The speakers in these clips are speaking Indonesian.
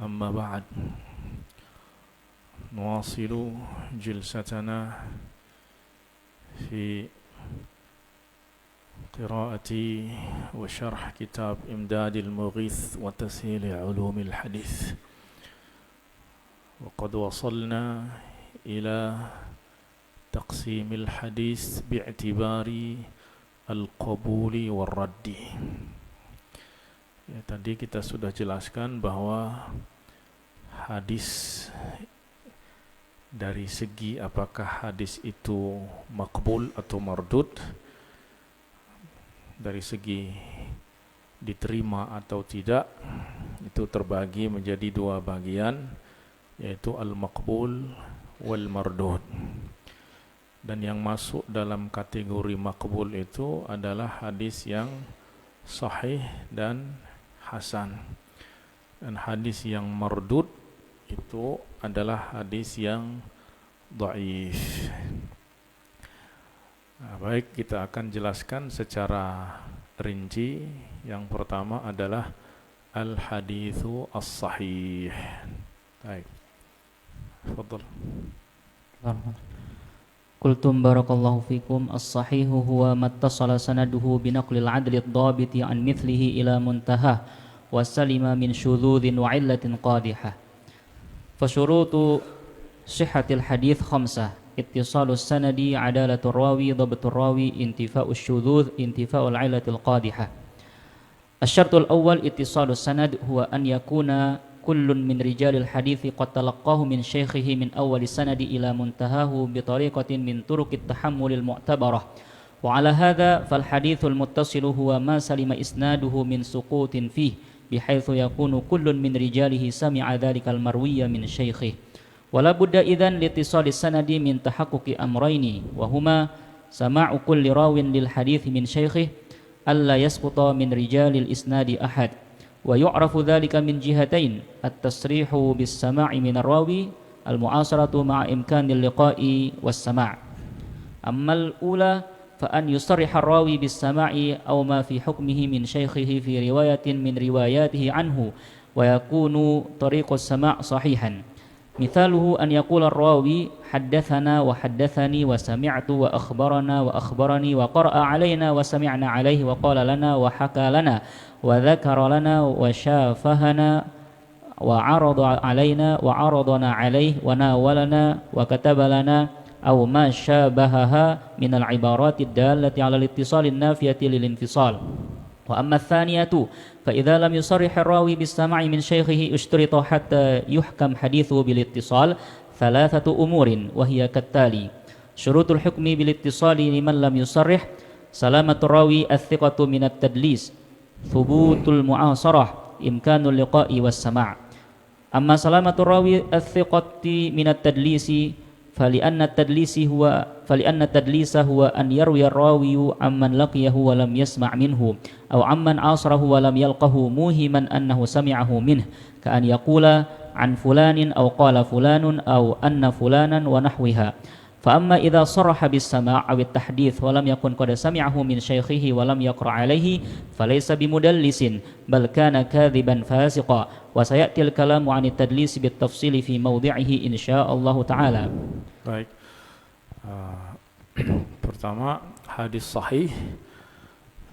أما بعد نواصل جلستنا في قراءة وشرح كتاب إمداد المغيث وتسهيل علوم الحديث، وقد وصلنا إلى تقسيم الحديث باعتبار القبول والرد. Ya, tadi kita sudah jelaskan bahwa hadis dari segi apakah hadis itu makbul atau mardud, dari segi diterima atau tidak, itu terbagi menjadi dua bagian, yaitu al-maqbul wal mardud. Dan yang masuk dalam kategori makbul itu adalah hadis yang sahih dan hasan. Dan hadis yang mardud itu adalah hadis yang dhaif. Nah, baik, kita akan jelaskan secara rinci. Yang pertama adalah al-haditsu as-sahih. Baik. Tafadhal. Qultum barakallahu fikum as-sahihu huwa mattasala sanaduhu binaqlil adli ad-dhabiti an mithlihi ila muntaha wa salima min syududin wa illatin qadihah. Fasyurutu sihhatil hadith khamsah: ittisalus sanadi, adalatur rawi, dhabtur rawi, intifa'us syudud, intifa'ul illatil qadihah. Asy-syartul awwal ittisalus sanad huwa an yakuna kullun min rijalil hadithi qad talaqqahu min syaikhihi min awwali sanadi ila muntahahu bi tariqatin min turuqit tahammulil mu'tabarah. Wa ala hadha fal hadithul muttasilu huwa ma salima isnaduhu min suqutin fihi bihaitsu yakunu kullun min rijalihi sami'a dhalikal marwiyya min syaikhihi. Wala budda idzan litisali sanadi min tahaqquqi amrayni wa huma sama'u kulli rawin lil hadithi min syaikhihi alla yasquta min rijalil isnadi ahad. Wa yu'rafu dhalika min jihatain: at-tasrihu bis-sama'i min ar-rawi, al-mu'asaratu ma'a imkanil liqa'i was-sama'. Ammal ula fa an yusarriha ar-rawi bis-sama'i aw ma fi hukmihi min syaikhihi fi riwayatin min riwayatihi anhu wa yakunu tariqus sama' sahihan. Mithaluhu an yaqula ar-rawi haddathana wa haddathani wa sami'tu wa akhbarani wa qara'a alaina wa sami'na alaihi wa qala lana wa haka lana wa dhakara lana wa syafahana wa arada alaina wa aradana alaihi wa nawalana wa kataba lana aw ma syabahaha min al-ibaratid dallati 'ala al-ittisal an-nafiyati lil-infisal. Wa amma ats-tsaniyatu fa idza lam yusarrih ar-rawi bis-sama'i min syaikhihi ushturita hatta yuhkam hadithu bil-ittisal thalathatu umurin wa hiya kattali: syurutul hukmi bil-ittisali liman lam yusarrih salamatur rawi ats-thiqatu min at-tadlis, thubutul mu'asarah, imkanul liqa'i was-sama'. Amma salamatur rawi ats-thiqati min at-tadlisi fali'anna tadlisa huwa an yarwi ar-rawiyu amman laqiyahu wa lam yasma' minhu aw amman asrahu wa lam yalqahu muhiman annahu sami'ahu minh, ka an yaqula an fulanin aw qala fulanun aw anna fulanan wa nahwiha. Fa amma idza saraha bis sama' aw at-tahdits wa lam yakun qad sami'ahu min syaikhihi wa lam yaqra' alayhi falaysa bimudallisin bal kana kadhiban fasiqa, wa sayatil kalamu 'an at-tadlis bit tafsili fi mawdi'ihi insyaallah taala. Baik. Pertama, hadis sahih.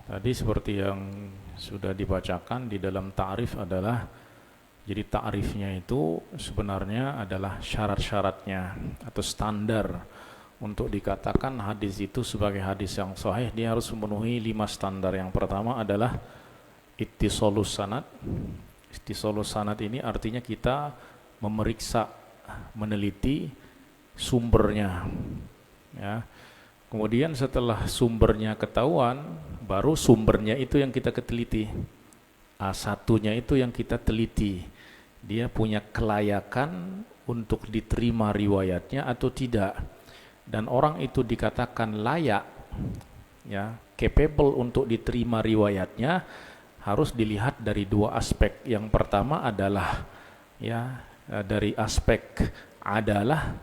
Tadi seperti yang sudah dibacakan di dalam ta'rif adalah, jadi ta'rifnya itu sebenarnya adalah syarat-syaratnya atau standar untuk dikatakan hadis itu sebagai hadis yang sahih. Dia harus memenuhi 5 standar. Yang pertama adalah ittisalus sanad. Ittisalus sanad ini artinya kita memeriksa, meneliti sumbernya, ya. Kemudian setelah sumbernya ketahuan, baru sumbernya itu yang kita teliti. A1-nya itu yang kita teliti. Dia punya kelayakan untuk diterima riwayatnya atau tidak. Dan orang itu dikatakan layak, ya, capable untuk diterima riwayatnya, harus dilihat dari 2 aspek. Yang pertama adalah, ya, dari aspek adalah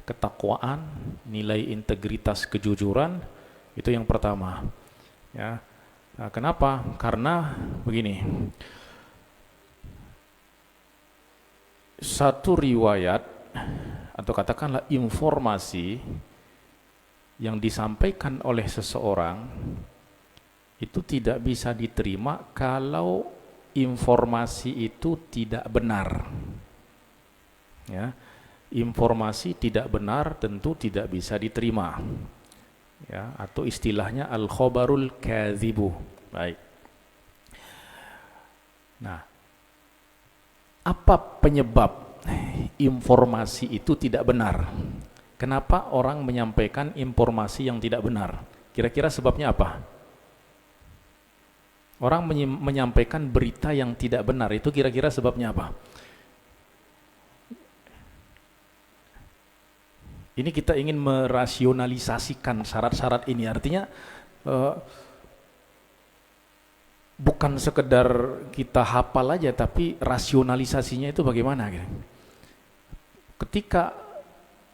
ketakwaan, nilai integritas, kejujuran, itu yang pertama, ya. Nah, kenapa? Karena begini, satu riwayat atau katakanlah informasi yang disampaikan oleh seseorang itu tidak bisa diterima kalau informasi itu tidak benar. Ya, informasi tidak benar tentu tidak bisa diterima. Ya, atau istilahnya al-khabarul kadzibu. Baik. Nah, apa penyebab informasi itu tidak benar? Kenapa orang menyampaikan informasi yang tidak benar? Kira-kira sebabnya apa? Orang menyampaikan berita yang tidak benar, itu kira-kira sebabnya apa? Ini kita ingin merasionalisasikan syarat-syarat ini, artinya bukan sekedar kita hafal aja, tapi rasionalisasinya itu bagaimana? Ketika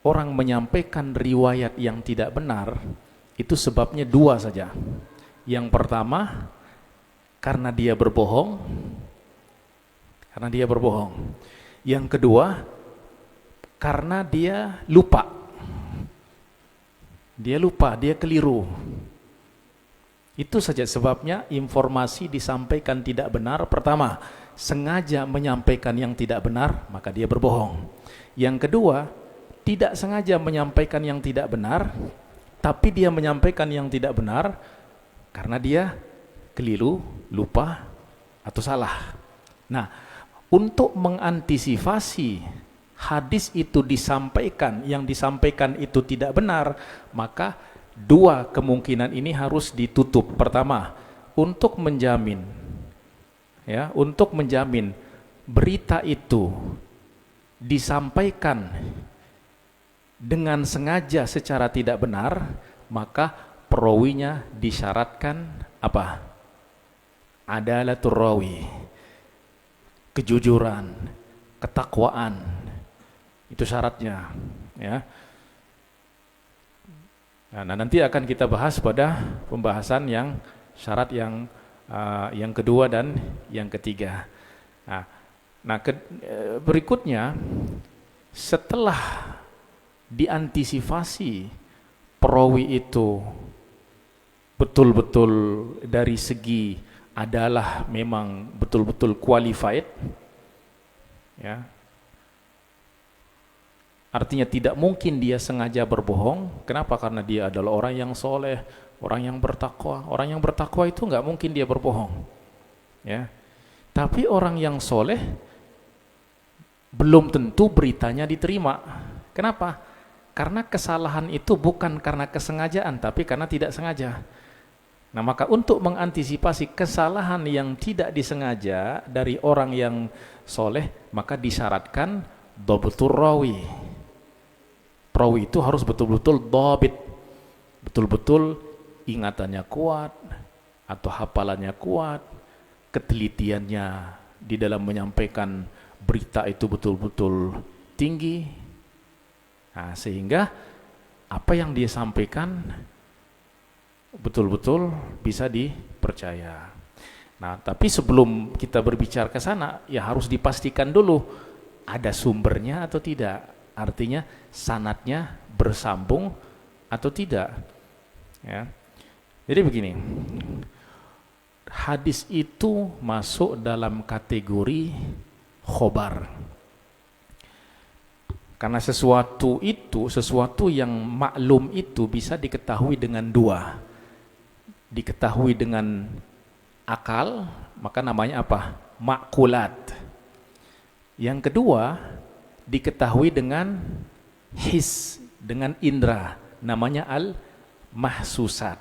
orang menyampaikan riwayat yang tidak benar, itu sebabnya dua saja. Yang pertama, karena dia berbohong. Yang kedua, karena dia lupa. Dia keliru. Itu saja sebabnya informasi disampaikan tidak benar. Pertama, sengaja menyampaikan yang tidak benar, maka dia berbohong. Yang kedua, tidak sengaja menyampaikan yang tidak benar, tapi dia menyampaikan yang tidak benar karena dia keliru, lupa, atau salah. Nah, untuk mengantisipasi hadis itu disampaikan, yang disampaikan itu tidak benar, maka dua kemungkinan ini harus ditutup. Pertama, untuk menjamin berita itu disampaikan dengan sengaja secara tidak benar, maka perawinya disyaratkan apa? Adalatur rawi, kejujuran, ketakwaan. Itu syaratnya, ya. Nah, nanti akan kita bahas pada pembahasan yang syarat yang kedua dan yang ketiga. Berikutnya, setelah diantisipasi perawi itu betul-betul dari segi adalah memang betul-betul qualified, ya. Artinya tidak mungkin dia sengaja berbohong. Kenapa? Karena dia adalah orang yang soleh, orang yang bertakwa. Orang yang bertakwa itu nggak mungkin dia berbohong, ya. Tapi orang yang soleh belum tentu beritanya diterima. Kenapa? Karena kesalahan itu bukan karena kesengajaan, tapi karena tidak sengaja. Nah, maka untuk mengantisipasi kesalahan yang tidak disengaja dari orang yang soleh, maka disyaratkan dhabitur rawi. Perawi itu harus betul-betul dhabit, betul-betul ingatannya kuat atau hafalannya kuat, ketelitiannya di dalam menyampaikan berita itu betul-betul tinggi. Nah, sehingga apa yang dia sampaikan betul-betul bisa dipercaya. Nah, tapi sebelum kita berbicara ke sana, ya harus dipastikan dulu ada sumbernya atau tidak. Artinya sanadnya bersambung atau tidak, ya. Jadi begini, hadis itu masuk dalam kategori khobar. Karena sesuatu yang maklum itu bisa diketahui dengan dua. Diketahui dengan akal, maka namanya apa? Makulat. Yang kedua, diketahui dengan his, dengan indera, namanya al-mahsusat.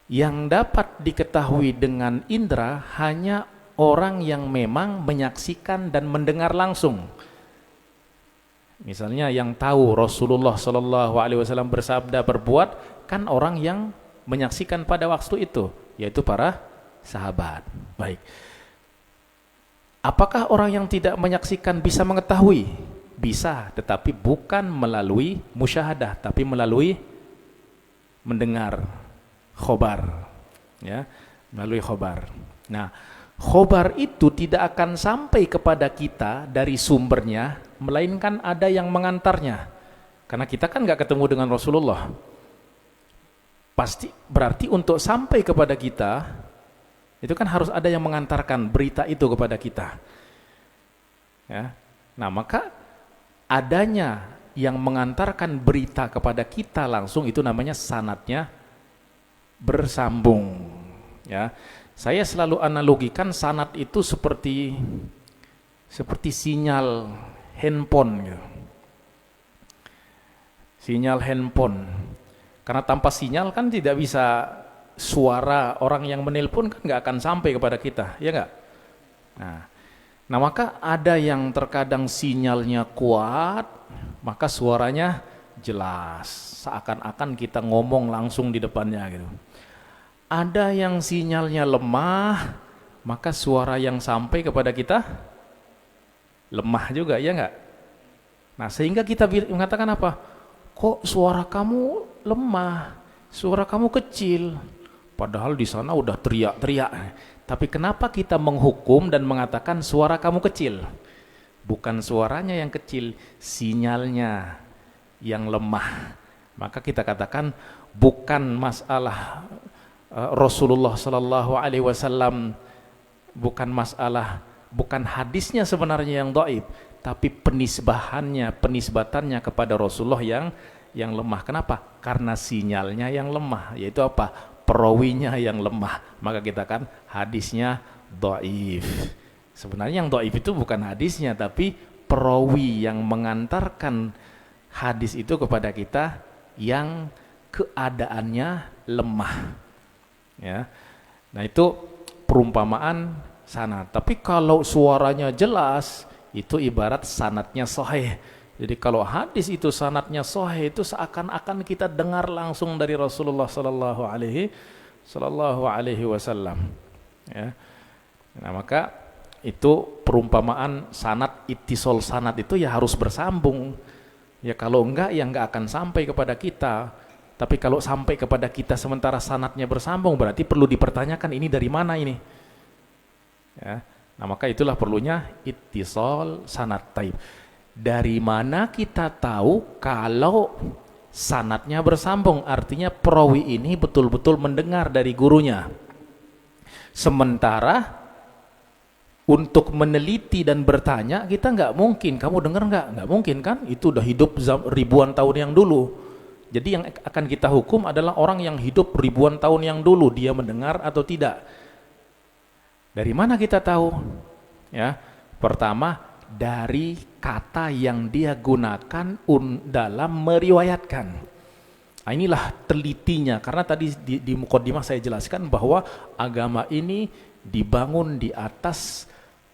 Yang dapat diketahui dengan indera hanya orang yang memang menyaksikan dan mendengar langsung. Misalnya yang tahu Rasulullah SAW bersabda berbuat kan orang yang menyaksikan pada waktu itu, yaitu para sahabat. Baik. Apakah orang yang tidak menyaksikan bisa mengetahui? Bisa, tetapi bukan melalui musyahadah, tapi melalui mendengar khobar, ya, melalui khobar. Nah, Khobar itu tidak akan sampai kepada kita dari sumbernya, melainkan ada yang mengantarnya. Karena kita kan nggak ketemu dengan Rasulullah. Pasti berarti untuk sampai kepada kita, itu kan harus ada yang mengantarkan berita itu kepada kita. Ya. Nah, maka adanya yang mengantarkan berita kepada kita langsung itu namanya sanadnya bersambung. Ya. Saya selalu analogikan sanad itu seperti sinyal handphone gitu. Sinyal handphone. Karena tanpa sinyal kan tidak bisa, suara orang yang menelpon kan nggak akan sampai kepada kita, ya nggak? Nah, maka ada yang terkadang sinyalnya kuat, maka suaranya jelas, seakan-akan kita ngomong langsung di depannya gitu. Ada yang sinyalnya lemah, maka suara yang sampai kepada kita lemah juga, ya enggak? Nah, sehingga kita mengatakan apa? Kok suara kamu lemah? Suara kamu kecil. Padahal di sana udah teriak-teriak. Tapi kenapa kita menghukum dan mengatakan suara kamu kecil? Bukan suaranya yang kecil, sinyalnya yang lemah. Maka kita katakan bukan masalah Rasulullah Sallallahu Alaihi Wasallam, bukan hadisnya sebenarnya yang dhaif, tapi penisbatannya kepada Rasulullah yang lemah. Kenapa? Karena sinyalnya yang lemah, yaitu apa? Perawinya yang lemah. Maka kita kan hadisnya dhaif. Sebenarnya yang dhaif itu bukan hadisnya, tapi perawi yang mengantarkan hadis itu kepada kita yang keadaannya lemah. Ya. Nah, itu perumpamaan sanad. Tapi kalau suaranya jelas, itu ibarat sanadnya sahih. Jadi kalau hadis itu sanadnya sahih, itu seakan-akan kita dengar langsung dari Rasulullah sallallahu alaihi wasallam. Ya. Nah, maka itu perumpamaan sanad, ittisal sanad itu ya harus bersambung. Ya kalau enggak, ya enggak akan sampai kepada kita. Tapi kalau sampai kepada kita sementara sanadnya bersambung, berarti perlu dipertanyakan ini dari mana ini. Ya. Nah, maka itulah perlunya ittisal sanad. Taib. Dari mana kita tahu kalau sanadnya bersambung? Artinya perawi ini betul-betul mendengar dari gurunya. Sementara untuk meneliti dan bertanya, kita nggak mungkin. Kamu dengar nggak mungkin kan? Itu udah hidup ribuan tahun yang dulu. Jadi yang akan kita hukum adalah orang yang hidup ribuan tahun yang dulu, dia mendengar atau tidak. Dari mana kita tahu? Ya, pertama dari kata yang dia gunakan dalam meriwayatkan. Nah, inilah telitinya, karena tadi di mukadimah saya jelaskan bahwa agama ini dibangun di atas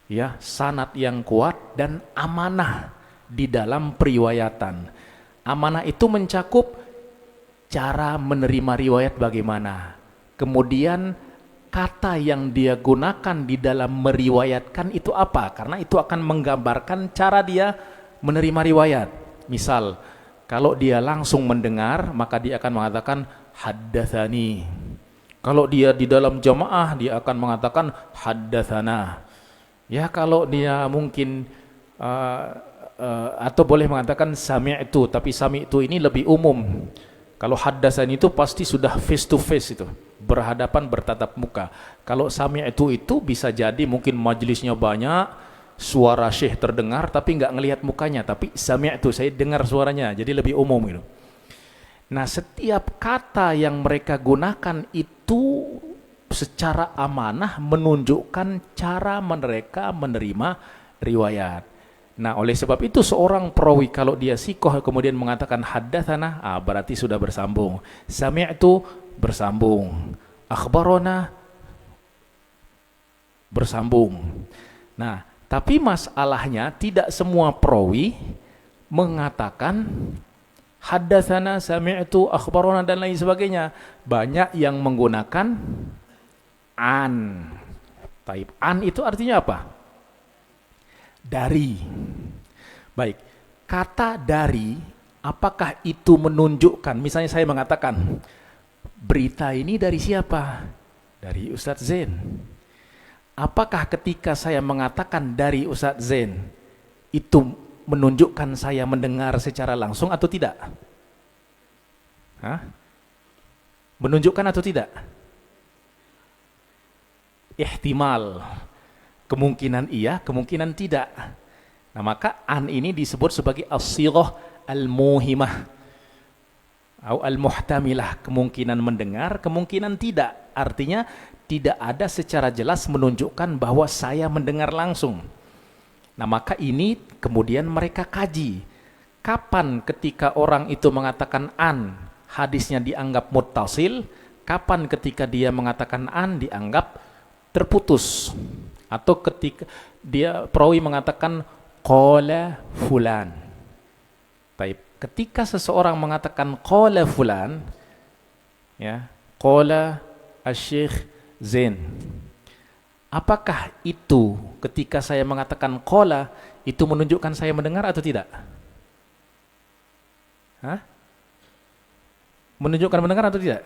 ya sanad yang kuat dan amanah di dalam periwayatan. Amanah itu mencakup cara menerima riwayat bagaimana, kemudian kata yang dia gunakan di dalam meriwayatkan itu apa, karena itu akan menggambarkan cara dia menerima riwayat. Misal, kalau dia langsung mendengar, maka dia akan mengatakan haddatsani. Kalau dia di dalam jamaah, dia akan mengatakan haddatsana. Ya, kalau dia mungkin atau boleh mengatakan sami'tu, tapi sami'tu ini lebih umum. Kalau haddatsani itu pasti sudah face to face, itu berhadapan, bertatap muka. Kalau sami'tu itu bisa jadi mungkin majelisnya banyak, suara syekh terdengar tapi nggak ngelihat mukanya, tapi sami'tu, saya dengar suaranya, jadi lebih umum gitu. Nah, setiap kata yang mereka gunakan itu secara amanah menunjukkan cara mereka menerima riwayat. Nah, oleh sebab itu seorang perawi kalau dia sikoh kemudian mengatakan haddatsana, berarti sudah bersambung. Sami'tu bersambung. Akhbarona bersambung. Nah, tapi masalahnya tidak semua perawi mengatakan haddatsana, sami'tu, akhbarona dan lain sebagainya. Banyak yang menggunakan an. Taib. An itu artinya apa? Dari. Baik, kata dari, apakah itu menunjukkan, misalnya saya mengatakan berita ini dari siapa? Dari Ustadz Zain. apakah ketika saya mengatakan dari Ustadz Zain itu menunjukkan saya mendengar secara langsung atau tidak? Hah? Menunjukkan atau tidak? Ihtimal. Kemungkinan iya, kemungkinan tidak. Nah, maka an ini disebut sebagai as-sighah al-muhimah atau al-muhtamilah, kemungkinan mendengar, kemungkinan tidak. Artinya tidak ada secara jelas menunjukkan bahwa saya mendengar langsung. Nah, maka ini kemudian mereka kaji. Kapan ketika orang itu mengatakan an, hadisnya dianggap muttasil, kapan ketika dia mengatakan an dianggap terputus, atau ketika dia perawi mengatakan qala fulan. Baik, ketika seseorang mengatakan qala fulan, ya, qala asy-syekh Zain, apakah itu ketika saya mengatakan qala itu menunjukkan saya mendengar atau tidak? Hah? Menunjukkan mendengar atau tidak?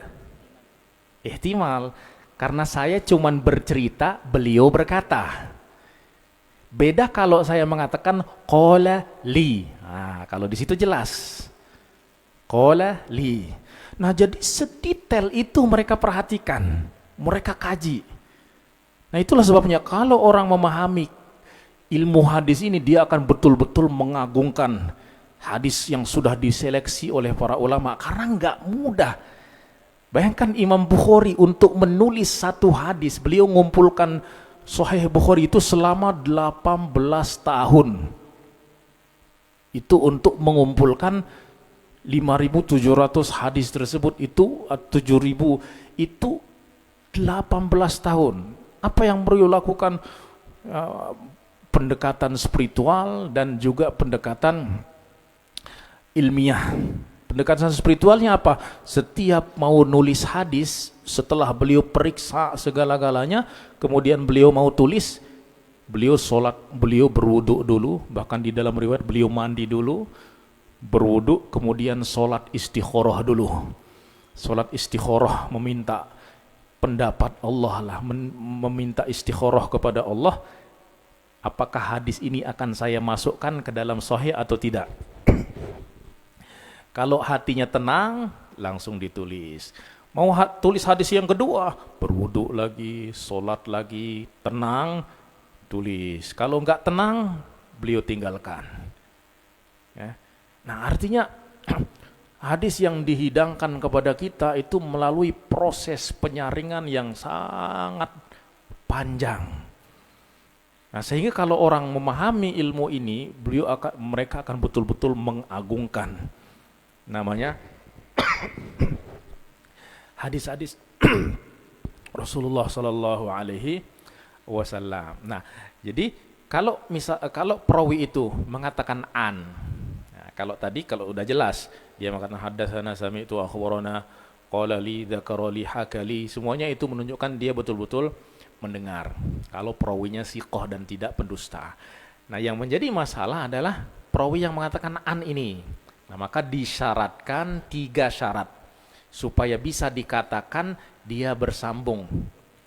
Ihtimal. Karena saya cuman bercerita, beliau berkata. Beda kalau saya mengatakan qala li. Nah, kalau di situ jelas. Qala li. Nah, jadi sedetail itu mereka perhatikan, mereka kaji. Nah, itulah sebabnya kalau orang memahami ilmu hadis ini, dia akan betul-betul mengagungkan hadis yang sudah diseleksi oleh para ulama, karena enggak mudah. Bayangkan Imam Bukhari untuk menulis satu hadis, beliau mengumpulkan Sahih Bukhari itu selama 18 tahun. Itu untuk mengumpulkan 5.700 hadis tersebut, itu 7.000, itu 18 tahun. Apa yang beliau lakukan? Pendekatan spiritual dan juga pendekatan ilmiah. Pendekatan spiritualnya apa? Setiap mau nulis hadis, setelah beliau periksa segala-galanya, kemudian beliau mau tulis, beliau sholat, beliau berwudu dulu, bahkan di dalam riwayat beliau mandi dulu, berwudu, kemudian sholat istikharah dulu. Sholat istikharah, meminta pendapat Allah lah, meminta istikharah kepada Allah, apakah hadis ini akan saya masukkan ke dalam sahih atau tidak. Kalau hatinya tenang, langsung ditulis. Mau tulis hadis yang kedua, berwudu lagi, sholat lagi, tenang, tulis. Kalau enggak tenang, beliau tinggalkan. Ya. Nah, artinya hadis yang dihidangkan kepada kita itu melalui proses penyaringan yang sangat panjang. Nah, sehingga kalau orang memahami ilmu ini, mereka akan betul-betul mengagungkan. Namanya hadis-hadis Rasulullah Sallallahu Alaihi Wasallam. Nah, jadi kalau perawi itu mengatakan an, nah, kalau udah jelas dia mengatakan haddatsana sami'tu akhbarana qala li dzakara li hakali, semuanya itu menunjukkan dia betul-betul mendengar. Kalau perawinya siqah dan tidak pendusta. Nah, yang menjadi masalah adalah perawi yang mengatakan an ini. Nah, maka disyaratkan 3 syarat supaya bisa dikatakan dia bersambung.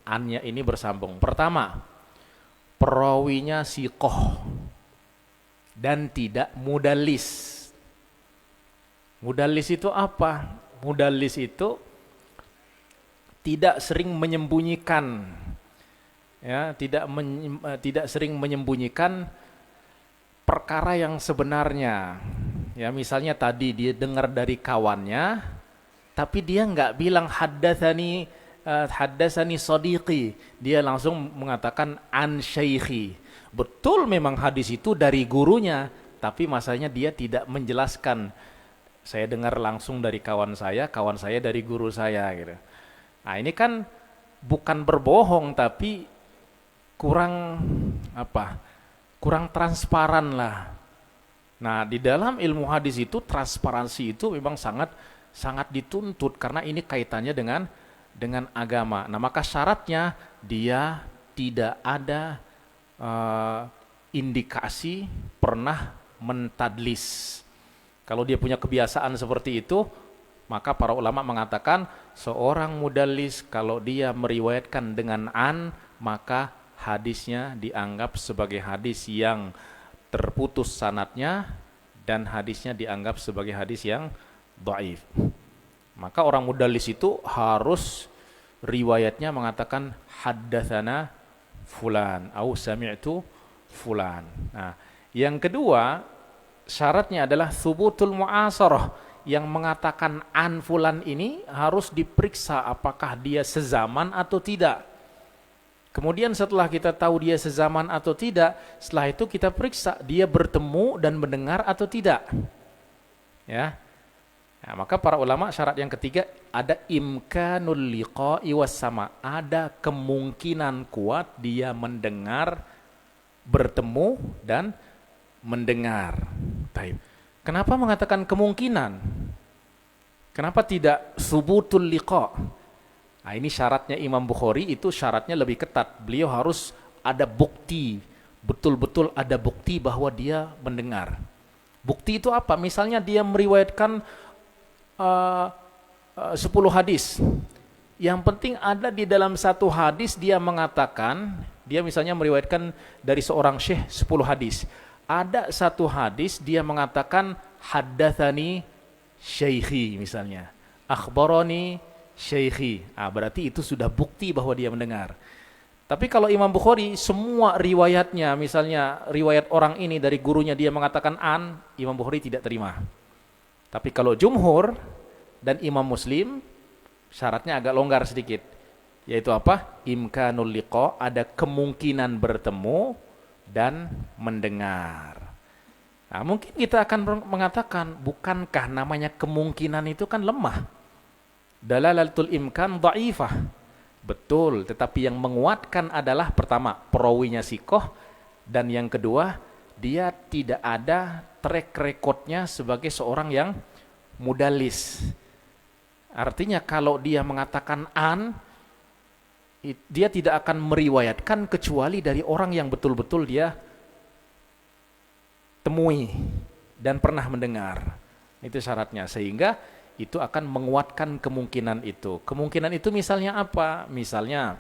Annya ini bersambung. Pertama, perawinya siqah dan tidak mudallis. Mudallis itu apa? Mudallis itu tidak sering menyembunyikan, ya, tidak sering menyembunyikan perkara yang sebenarnya. Ya, misalnya tadi dia dengar dari kawannya, tapi dia nggak bilang haddatsani sadiqi, dia langsung mengatakan an syaikhi. Betul, memang hadis itu dari gurunya, tapi masanya dia tidak menjelaskan. Saya dengar langsung dari kawan saya dari guru saya, gitu. Nah, ini kan bukan berbohong, tapi kurang transparan lah. Nah, di dalam ilmu hadis itu transparansi itu memang sangat dituntut, karena ini kaitannya dengan agama. Nah, maka syaratnya dia tidak ada indikasi pernah mentadlis. Kalau dia punya kebiasaan seperti itu, maka para ulama mengatakan seorang mudallis kalau dia meriwayatkan dengan an, maka hadisnya dianggap sebagai hadis yang terputus sanadnya dan hadisnya dianggap sebagai hadis yang dhaif. Maka orang mudallis itu harus riwayatnya mengatakan haddatsana fulan au sami'tu fulan. Nah, yang kedua syaratnya adalah thubutul mu'asarah, yang mengatakan an fulan ini harus diperiksa apakah dia sezaman atau tidak. Kemudian setelah kita tahu dia sezaman atau tidak, setelah itu kita periksa dia bertemu dan mendengar atau tidak. Ya. Nah, maka para ulama syarat yang ketiga ada imkanul liqa'i was sama, ada kemungkinan kuat dia mendengar, bertemu dan mendengar. Baik. Kenapa mengatakan kemungkinan? Kenapa tidak subutul liqa? Nah, ini syaratnya Imam Bukhari itu syaratnya lebih ketat. Beliau harus ada bukti, betul-betul ada bukti bahwa dia mendengar. Bukti itu apa? Misalnya dia meriwayatkan 10 hadis. Yang penting ada di dalam satu hadis dia mengatakan, dia misalnya meriwayatkan dari seorang syekh 10 hadis. Ada satu hadis dia mengatakan haddatsani syaikhi misalnya. Akhbarani syaikhi. Berarti itu sudah bukti bahwa dia mendengar. Tapi kalau Imam Bukhari semua riwayatnya, misalnya riwayat orang ini dari gurunya dia mengatakan an, Imam Bukhari tidak terima. Tapi kalau jumhur dan Imam Muslim syaratnya agak longgar sedikit. Yaitu apa? Imkanul liqa, ada kemungkinan bertemu dan mendengar. Nah, mungkin kita akan mengatakan, bukankah namanya kemungkinan itu kan lemah? Dalalatul imkan dhaifah. Betul, tetapi yang menguatkan adalah pertama, perawinya sikoh, dan yang kedua, dia tidak ada track recordnya sebagai seorang yang mudallis. Artinya kalau dia mengatakan an, dia tidak akan meriwayatkan kecuali dari orang yang betul-betul dia temui dan pernah mendengar. Itu syaratnya, sehingga itu akan menguatkan kemungkinan itu. Kemungkinan itu misalnya apa? Misalnya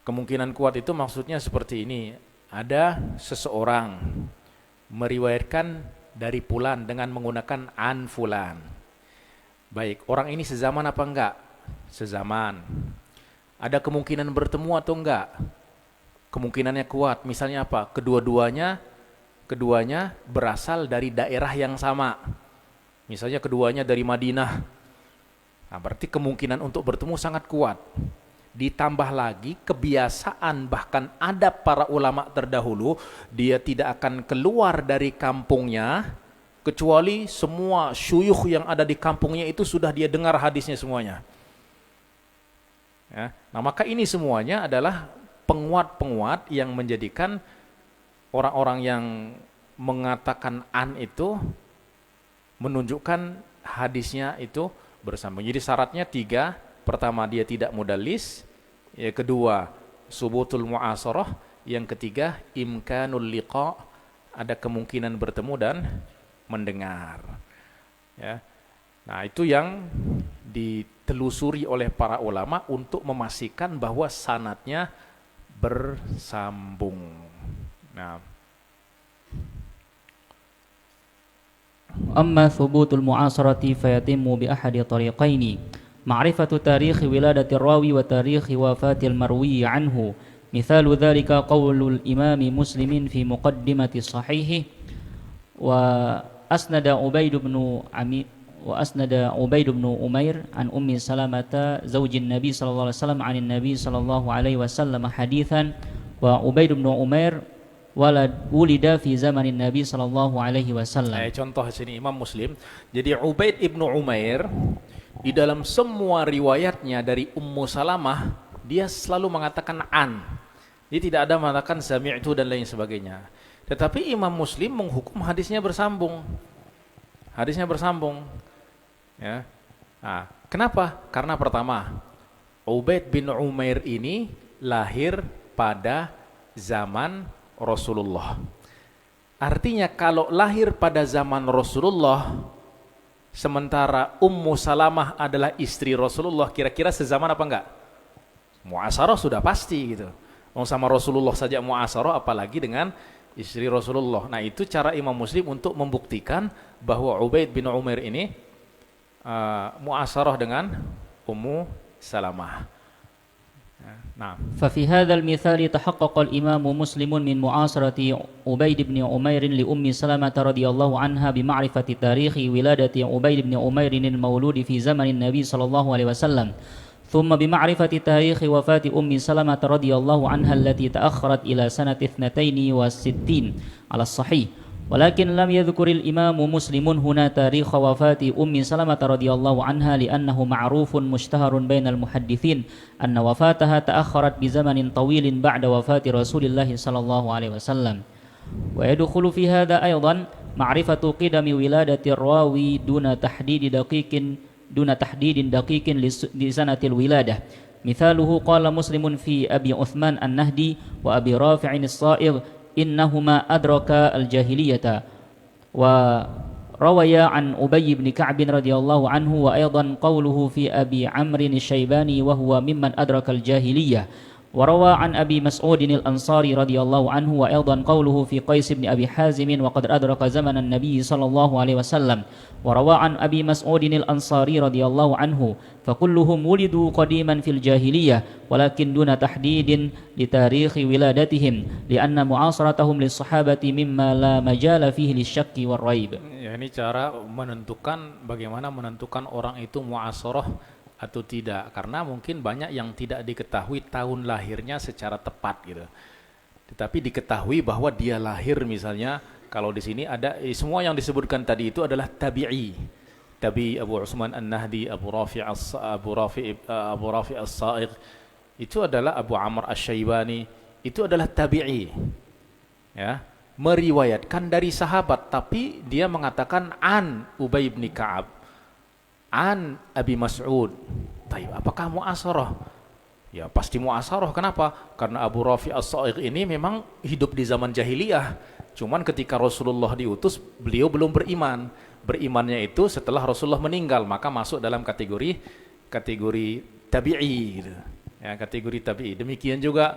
kemungkinan kuat itu maksudnya seperti ini. Ada seseorang meriwayatkan dari fulan dengan menggunakan an fulan. Baik, orang ini sezaman apa enggak? Sezaman. Ada kemungkinan bertemu atau enggak? Kemungkinannya kuat. Misalnya apa? Keduanya berasal dari daerah yang sama. Misalnya keduanya dari Madinah. Nah, berarti kemungkinan untuk bertemu sangat kuat. Ditambah lagi kebiasaan, bahkan adab para ulama terdahulu, dia tidak akan keluar dari kampungnya kecuali semua syuyukh yang ada di kampungnya itu sudah dia dengar hadisnya semuanya. Ya. Nah, maka ini semuanya adalah penguat-penguat yang menjadikan orang-orang yang mengatakan an itu menunjukkan hadisnya itu bersambung. Jadi syaratnya 3. Pertama, dia tidak mudallis. Yang kedua, subutul mu'asarah. Yang ketiga, imkanul liqa, ada kemungkinan bertemu dan mendengar. Ya. Nah, itu yang ditelusuri oleh para ulama untuk memastikan bahwa sanadnya bersambung. Nah, amma thubutul mu'asarati fayatimmu bi ahadi tariqaini ma'rifatu tarikhi wiladati rawi wa tarikhi wafatil marwi anhu. Mithalu dhalika qawlul imami muslimin fi muqaddimati sahihi wa asnada Ubaid bin Umair an ummi Salamata zaujin Nabi sallallahu alaihi wasallam anin Nabi sallallahu alaihi wasallam hadithan wa Ubaid bin Umair wulida fi zamanin Nabi sallallahu alaihi wasallam. Contoh sini Imam Muslim. Jadi Ubaid ibnu Umair di dalam semua riwayatnya dari Ummu Salamah dia selalu mengatakan an. Dia tidak ada mengatakan sami'tu dan lain sebagainya. Tetapi Imam Muslim menghukum hadisnya bersambung. Hadisnya bersambung. Ya. Nah, kenapa? Karena pertama, Ubaid bin Umair ini lahir pada zaman Rasulullah. Artinya kalau lahir pada zaman Rasulullah, sementara Ummu Salamah adalah istri Rasulullah, kira-kira sezaman apa enggak? Mu'asarah sudah pasti gitu. Sama Rasulullah saja muasarah, apalagi dengan istri Rasulullah. Nah, itu cara Imam Muslim untuk membuktikan bahwa Ubaid bin Umair ini muasarah dengan Ummu Salamah. Nah, ففي هذا المثال تحقق الإمام مسلم من معاصرة عبيد بن عمير لأم سلمة رضي الله عنها بمعرفة تاريخ ولادة عبيد بن عمير المولود في زمن النبي صلى الله عليه وسلم ثم بمعرفة تاريخ وفاة أم سلمة رضي الله عنها التي تأخرت إلى سنة 62 على الصحيح ولكن لم يذكر الإمام مسلم هنا تاريخ وفاة أم سلمة رضي الله عنها لأنه معروف مشتهر بين المحدثين أن وفاتها تأخرت بزمن طويل بعد وفاة رسول الله صلى الله عليه وسلم ويدخل في هذا أيضا معرفة قدم ولادة الراوي دون تحديد دقيق لسنة الولادة مثاله قال مسلم في أبي عثمان النهدي وأبي رافع الصائغ إنهما أدرك الجاهلية وروي عن أبي بن كعب رضي الله عنه وأيضا قوله في أبي عمرو الشيباني وهو ممن أدرك الجاهلية وروى عن أبي مسعود الأنصاري رضي الله عنه وأيضا قوله في قيس بن أبي حازم وقد أدرك زمن النبي صلى الله عليه وسلم وروى عن أبي مسعود الأنصاري رضي الله عنه فكلهم ولدوا قديما في الجاهلية ولكن دون تحديد لتاريخ ولادتهم لأن معاصرتهم للصحابة مما لا مجال فيه للشك والريب. Ya, ini cara menentukan bagaimana menentukan orang itu muasarah atau tidak, karena mungkin banyak yang tidak diketahui tahun lahirnya secara tepat gitu. Tetapi diketahui bahwa dia lahir misalnya, kalau di sini ada semua yang disebutkan tadi itu adalah tabi'i. Tabi'i Abu Utsman An-Nahdi, Abu Rafi' As-Sa'iq, itu adalah Abu Amr Asy-Syaibani, itu adalah tabi'i. Ya, meriwayatkan dari sahabat, tapi dia mengatakan an Ubay bin Ka'ab, an Abi Mas'ud. Taib, apakah muasarah? Ya pasti muasarah. Kenapa? Karena Abu Rafi' As-Sa'iq ini memang hidup di zaman jahiliyah. Cuman ketika Rasulullah diutus, beliau belum beriman. Berimannya itu setelah Rasulullah meninggal, maka masuk dalam kategori tabi'i gitu. Ya, kategori tabi'i. Demikian juga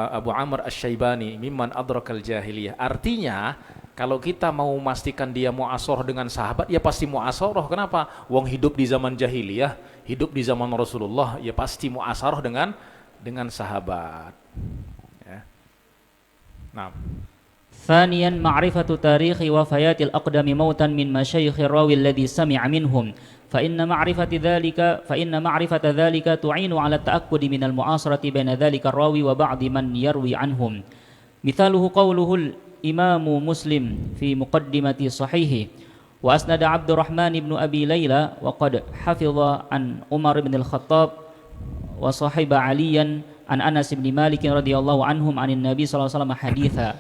Abu Amr Asy-Syaibani mimman adrakal jahiliyah. Artinya kalau kita mau memastikan dia muasarah dengan sahabat, ya pasti muasarah. Kenapa? Wong hidup di zaman jahiliyah, hidup di zaman Rasulullah, ya pasti muasarah dengan sahabat. Ya. Nah. ثانيا معرفة تاريخ وفيات الأقدم موتا من مشايخ الراوي الذي سمع منهم فإن معرفة ذلك تعين على التأكد من المعاصرة بين ذلك الراوي وبعض من يروي عنهم مثاله قوله الإمام مسلم في مقدمة صحيحه وأسند عبد الرحمن بن أبي ليلى وقد حفظ عن عمر بن الخطاب وصاحب عليا عن أنس بن مالك رضي الله عنهم عن النبي صلى الله عليه وسلم حديثا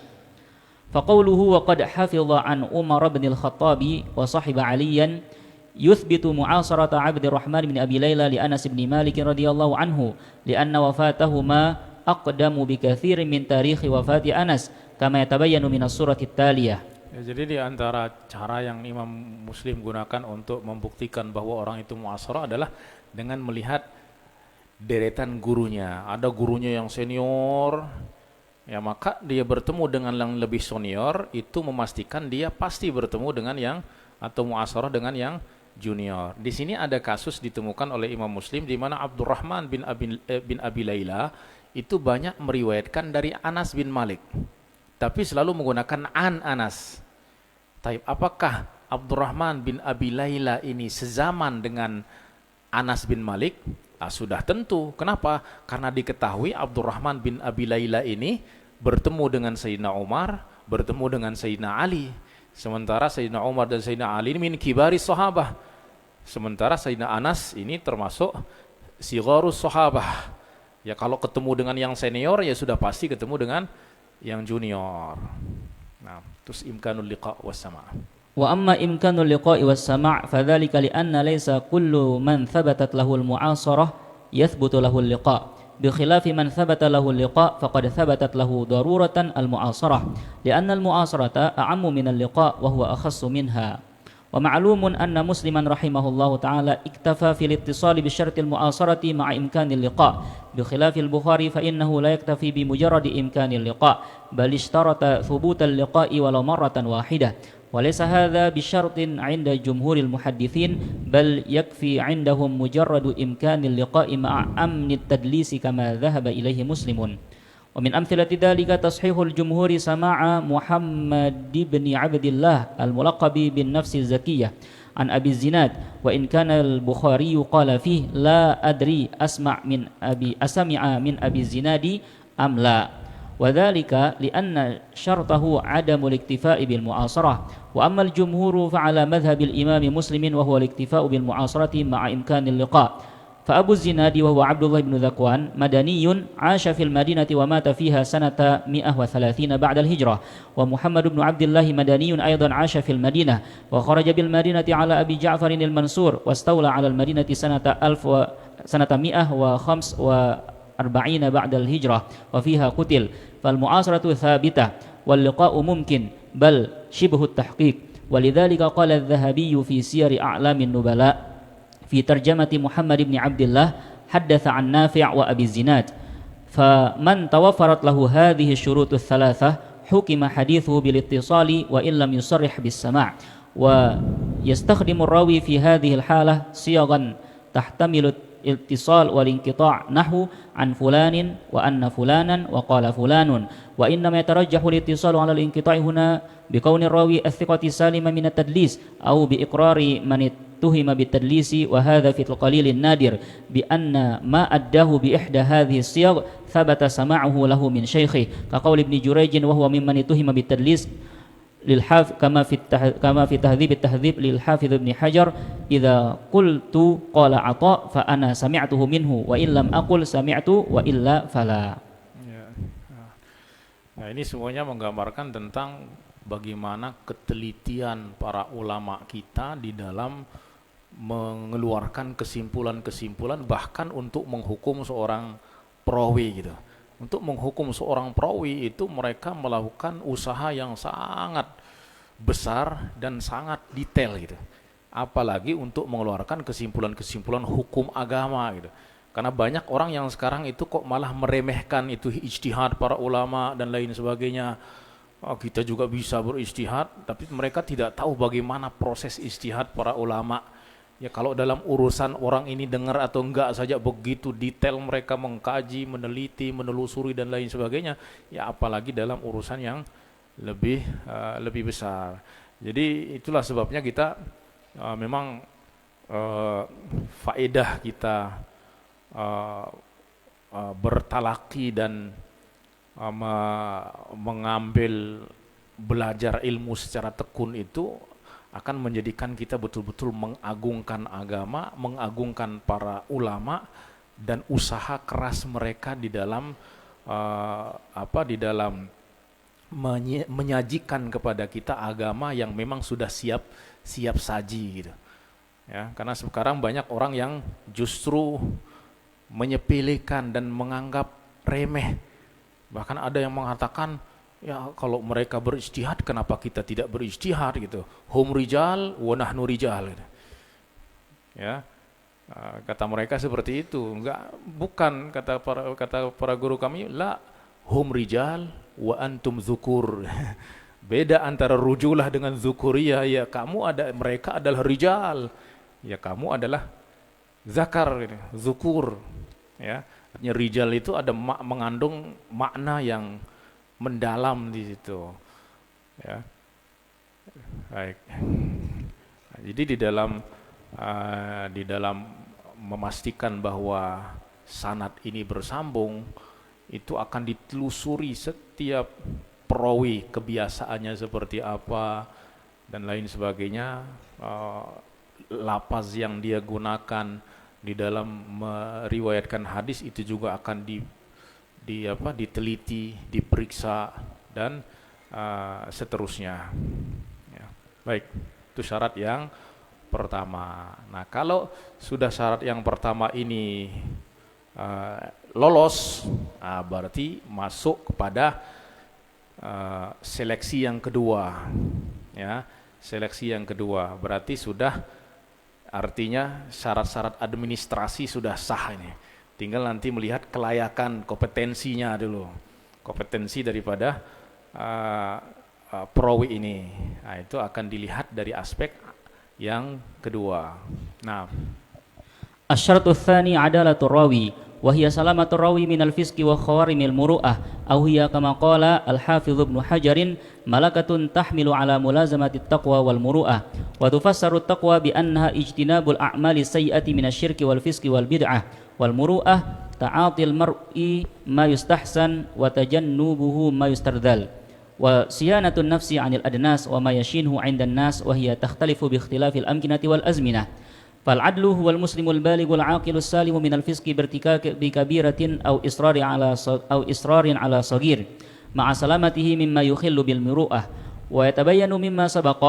فقوله وقد حفظ عن عمر بن الخطاب وصاحب عليا يثبت معاصرة عبد الرحمن بن أبي ليلى لأنس بن مالك رضي الله عنه لأن وفاتهما أقدم بكثير من تاريخ وفاة أنس كما يتبين من السورة التالية. Ya, jadi di antara cara yang Imam Muslim gunakan untuk membuktikan bahwa orang itu muasarah adalah dengan melihat deretan gurunya. Ada gurunya yang senior, ya maka dia bertemu dengan yang lebih senior, itu memastikan dia pasti bertemu dengan yang atau muasarah dengan yang junior. Di sini ada kasus ditemukan oleh Imam Muslim di mana Abdurrahman bin Abi Layla itu banyak meriwayatkan dari Anas bin Malik, tapi selalu menggunakan an Anas. Taib, apakah Abdurrahman bin Abi Layla ini sezaman dengan Anas bin Malik? Sudah tentu. Kenapa? Karena diketahui Abdurrahman bin Abi Layla ini bertemu dengan Sayyidina Umar, bertemu dengan Sayyidina Ali. Sementara Sayyidina Umar dan Sayyidina Ali ini min kibari sahabah. Sementara Sayyidina Anas ini termasuk sigharus sahabah. Ya kalau ketemu dengan yang senior, ya sudah pasti ketemu dengan yang junior. Nah, terus imkanul liqa was sama'. وأما إمكان اللقاء والسماع فذلك لأن ليس كل من ثبتت له المعاصرة يثبت له اللقاء بخلاف من ثبت له اللقاء فقد ثبتت له ضرورة المعاصرة لأن المعاصرة أعم من اللقاء وهو أخص منها ومعلوم أن مسلما رحمه الله تعالى اكتفى في الاتصال بشرط المؤاصرة مع إمكان اللقاء بخلاف البخاري فإنه لا يكتفي بمجرد إمكان اللقاء بل اشترط ثبوت اللقاء ولو مرة واحدة وليس هذا بشرط عند جمهور المحدثين بل يكفي عندهم مجرد إمكان اللقاء مع أمن التدليس كما ذهب إليه مسلم ومن أمثلة ذلك تصحيح الجمهور سماع محمد بن عبد الله الملقب بالنفس الزكية عن أبي الزناد وإن كان البخاري قال فيه لا أدري أسمع من أبي الزناد أم لا وذلك لأن شرطه عدم الاكتفاء بالمعاصرة وأما الجمهور فعلى مذهب الإمام مسلم وهو الاكتفاء بالمعاصرة مع إمكان اللقاء فأبو الزناد وهو عبد الله بن ذكوان مدني عاش في المدينة ومات فيها سنة 130 بعد الهجرة ومحمد بن عبد الله مدني أيضا عاش في المدينة وخرج بالمدينة على أبي جعفر المنصور واستولى على المدينة سنة 145 بعد الهجرة وفيها قتل فالمعاصرة ثابتة واللقاء ممكن بل شبه التحقيق ولذلك قال الذهبي في سير أعلام النبلاء في ترجمة محمد بن عبد الله حدث عن نافع وأبي الزناد فمن توفرت له هذه الشروط الثلاثة حكم حديثه بالاتصال وإن لم يصرح بالسماع ويستخدم الراوي في هذه الحالة صيغا تحتمل الاتصال والانقطاع نحو عن فلان وأن فلانا وقال فلان وإنما يترجح الاتصال على الانقطاع هنا بكون الراوي الثقة السالمة من التدليس أو بإقرار من اتهم بالتدليس وهذا في القليل النادر بأن ما أداه بإحدى هذه الصيغ ثبت سماعه له من شيخه كقول ابن جريج وهو ممن اتهم بالتدليس كما في تهذيب التهذيب للحافظ ابن حجر إذا قلت قال عطاء فأنا سمعته منه وإن لم أقل سمعت وإلا فلا. Nah, ini semuanya menggambarkan tentang bagaimana ketelitian para ulama kita di dalam mengeluarkan kesimpulan-kesimpulan bahkan untuk menghukum seorang perawi gitu. Untuk menghukum seorang perawi itu mereka melakukan usaha yang sangat besar dan sangat detail gitu. Apalagi untuk mengeluarkan kesimpulan-kesimpulan hukum agama gitu. Karena banyak orang yang sekarang itu kok malah meremehkan itu ijtihad para ulama dan lain sebagainya. Oh, kita juga bisa berijtihad, tapi mereka tidak tahu bagaimana proses ijtihad para ulama. Ya kalau dalam urusan orang ini dengar atau enggak saja begitu detail mereka mengkaji, meneliti, menelusuri dan lain sebagainya, ya apalagi dalam urusan yang lebih besar. Jadi itulah sebabnya kita memang faedah kita bertalaki dan mengambil belajar ilmu secara tekun itu akan menjadikan kita betul-betul mengagungkan agama, mengagungkan para ulama dan usaha keras mereka di dalam menyajikan kepada kita agama yang memang sudah siap saji gitu. Ya, karena sekarang banyak orang yang justru menyepelekan dan menganggap remeh. Bahkan ada yang mengatakan ya kalau mereka berijtihad kenapa kita tidak berijtihad gitu. Hum rijal wa nahnu rijal gitu. Ya. Kata mereka seperti itu. Bukan kata para guru kami la hum rijal wa antum zukur. Beda antara rujulah dengan zukuriyah. Ya mereka adalah rijal. Ya kamu adalah zakar gitu, zukur. Ya. Artinya rijal itu ada mengandung makna yang mendalam di situ, ya. Baik. Jadi di dalam memastikan bahwa sanad ini bersambung, itu akan ditelusuri setiap perawi kebiasaannya seperti apa dan lain sebagainya, lafaz yang dia gunakan di dalam meriwayatkan hadis itu juga akan diteliti, diperiksa dan seterusnya. Ya. Baik, itu syarat yang pertama. Nah, kalau sudah syarat yang pertama ini lolos, berarti masuk kepada seleksi yang kedua. Ya, Seleksi yang kedua, berarti sudah artinya syarat-syarat administrasi sudah sah ini. Tinggal nanti melihat kelayakan kompetensinya dulu. Kompetensi daripada perawi ini. Nah, itu akan dilihat dari aspek yang kedua. Nah, الشرط الثاني عدالة الراوي وهي سلامة الراوي من الفسق وخوارم المروءة أو هي كما قال الحافظ ابن حجر ملكة تحمل على ملازمة التقوى والمروءة وتفسر التقوى بأنها اجتناب الأعمال السيئة من الشرك والفسق والبدعة والمروءة تعاطي المرء ما يستحسن وتجنبه ما يسترذل وصيانة النفس عن الأدناس وما يشينه عند الناس وهي تختلف باختلاف الأمكنة والأزمنة فالعدل هو المسلم البالغ العاقل السالم من الفسق بارتكاب كبيرة أو إصرار على صغير مع سلامته مما يخل بالمروءة ويتبين مما سبق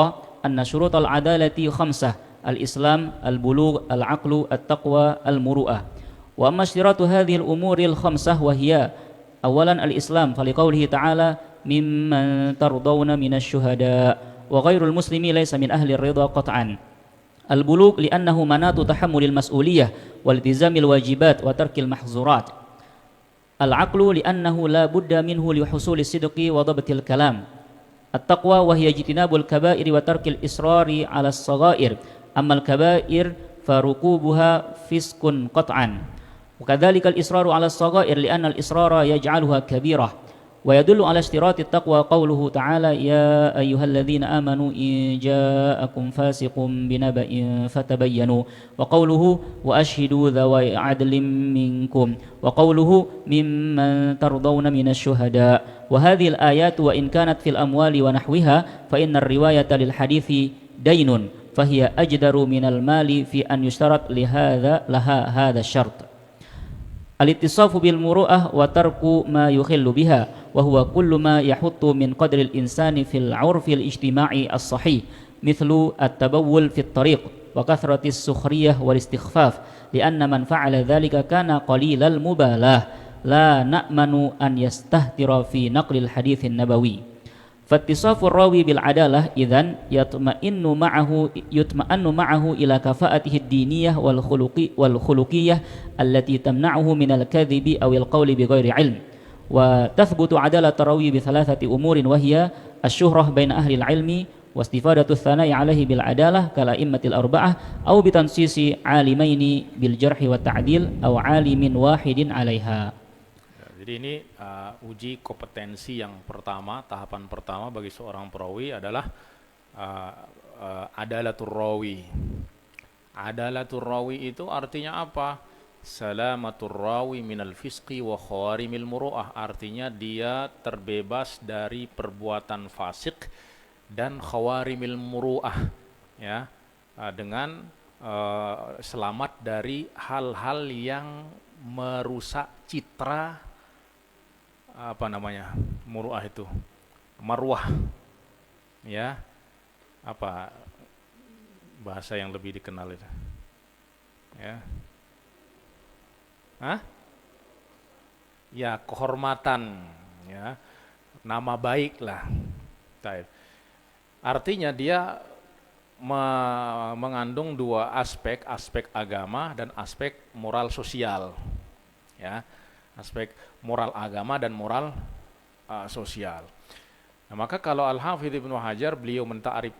أن شروط العدالة 5 الإسلام البلوغ العقل التقوى المروءة وأما اشتراط هذه الأمور ال5 وهي أولا الإسلام فلقوله تعالى ممن ترضون من الشهداء وغير المسلم ليس من أهل الرضا قطعا البلوغ لأنه مناط تحمل المسؤولية والتزام الواجبات وترك المحظورات العقل لأنه لا بد منه لحصول الصدق وضبط الكلام التقوى وهي اجتناب الكبائر وترك الإصرار على الصغائر أما الكبائر فركوبها فسق قطعا وكذلك الإصرار على الصغائر لأن الإصرار يجعلها كبيرة ويدل على اشتراط التقوى قوله تعالى يا أيها الذين آمنوا إن جاءكم فاسق بنبأ فتبينوا وقوله وأشهدوا ذوي عدل منكم وقوله ممن ترضون من الشهداء وهذه الآيات وإن كانت في الأموال ونحوها فإن الرواية للحديث دين فهي أجدر من المال في أن يشترط لها هذا الشرط الاتصاف بالمروءة وترك ما يخل بها وهو كل ما يحط من قدر الإنسان في العرف الاجتماعي الصحيح مثل التبول في الطريق وكثرة السخرية والاستخفاف لأن من فعل ذلك كان قليل المبالاة لا نأمن أن يستهتر في نقل الحديث النبوي فاتصاف الراوي بالعدالة إذن يطمئن معه إلى كفاءته الدينية والخلقية التي تمنعه من الكذب أو القول بغير علم وتثبت عدالة الراوي ب3 أمور وهي الشهرة بين أهل العلم واستفادة الثناء عليه بالعدالة كالأئمة ال4 أو بتنصيص عالمين بالجرح والتعديل أو عالم واحد عليها. Jadi ini uji kompetensi yang pertama, tahapan pertama bagi seorang perawi adalah adalatur rawi. Adalatur rawi itu artinya apa? Salamatur rawi minal fisqi wa khawarimil muru'ah, artinya dia terbebas dari perbuatan fasik dan khawarimil muru'ah, ya, dengan selamat dari hal-hal yang merusak citra muru'ah itu, marwah, ya, apa bahasa yang lebih dikenal itu, ya. Ya, kehormatan, ya, nama baik lah. Artinya dia mengandung dua aspek agama dan aspek moral sosial, ya, aspek moral agama dan moral sosial. Nah, maka kalau Al-Hafidz Ibnu Hajar beliau mentakrif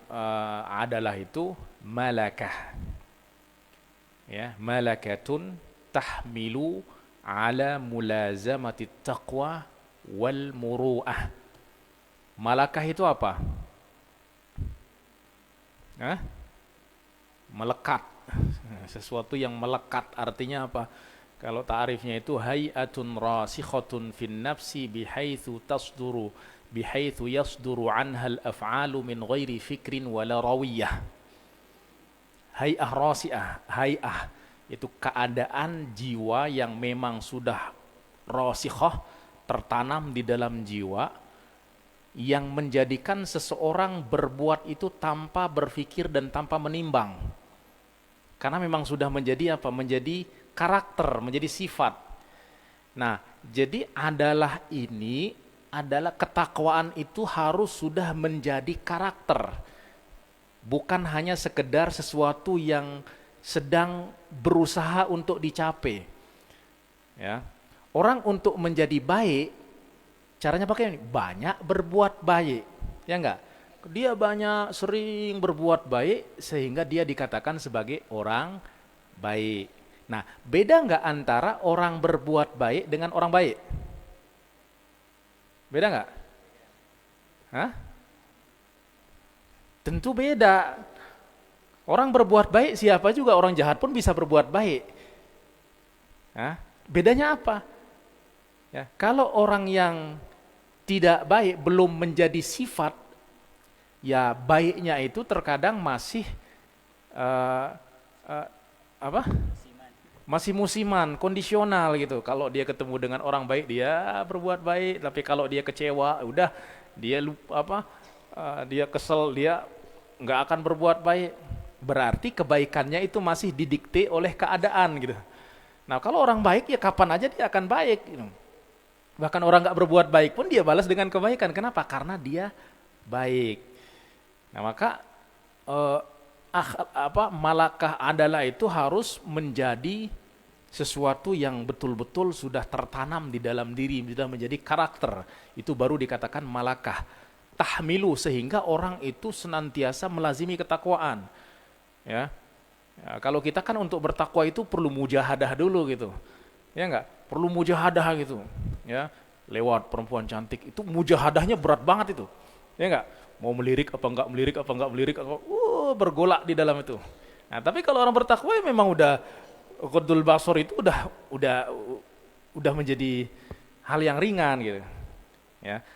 adalah itu malakah, ya, malakatun tahmilu ala mulazamati taqwa wal muru'ah. Malakah itu apa? Melekat, sesuatu yang melekat. Artinya apa? Kalau ta'rifnya itu hay'atun rasikhatun fin nafsi bihaitsu yasduru anha al-af'alu min ghairi fikrin wala rawiyah. Hay'ah rasi'ah, hay'ah itu keadaan jiwa yang memang sudah rasikhah, tertanam di dalam jiwa, yang menjadikan seseorang berbuat itu tanpa berpikir dan tanpa menimbang. Karena memang sudah menjadi apa? Menjadi karakter, menjadi sifat. Nah, jadi adalah ketakwaan itu harus sudah menjadi karakter. bukan hanya sekedar sesuatu yang sedang berusaha untuk dicapai. Ya. Orang untuk menjadi baik, caranya pakai ini, banyak berbuat baik. Ya enggak? Dia banyak sering berbuat baik sehingga dia dikatakan sebagai orang baik. Nah, beda enggak antara orang berbuat baik dengan orang baik? Beda enggak? Hah? Tentu beda. Orang berbuat baik, siapa juga orang jahat pun bisa berbuat baik. Hah? Bedanya apa? Ya, kalau orang yang tidak baik belum menjadi sifat, ya baiknya itu terkadang masih uh, uh, apa? Masih musiman, kondisional gitu. Kalau dia ketemu dengan orang baik, dia berbuat baik. Tapi kalau dia kecewa, udah dia lupa dia kesel, dia nggak akan berbuat baik. Berarti kebaikannya itu masih didikte oleh keadaan gitu. Nah kalau orang baik ya kapan aja dia akan baik. Gitu. Bahkan orang nggak berbuat baik pun dia balas dengan kebaikan. Kenapa? Karena dia baik. Nah maka malakah adalah itu harus menjadi sesuatu yang betul-betul sudah tertanam di dalam diri, sudah menjadi karakter. Itu baru dikatakan malakah. Tahmilu, sehingga orang itu senantiasa melazimi ketakwaan. Ya, kalau kita kan untuk bertakwa itu perlu mujahadah dulu gitu. Ya enggak? Perlu mujahadah gitu. Ya, lewat perempuan cantik itu mujahadahnya berat banget itu. Ya enggak? Mau melirik apa enggak melirik, bergolak di dalam itu. Nah, tapi kalau orang bertakwa ya memang udah Qudul Basor itu udah menjadi hal yang ringan gitu. Ya.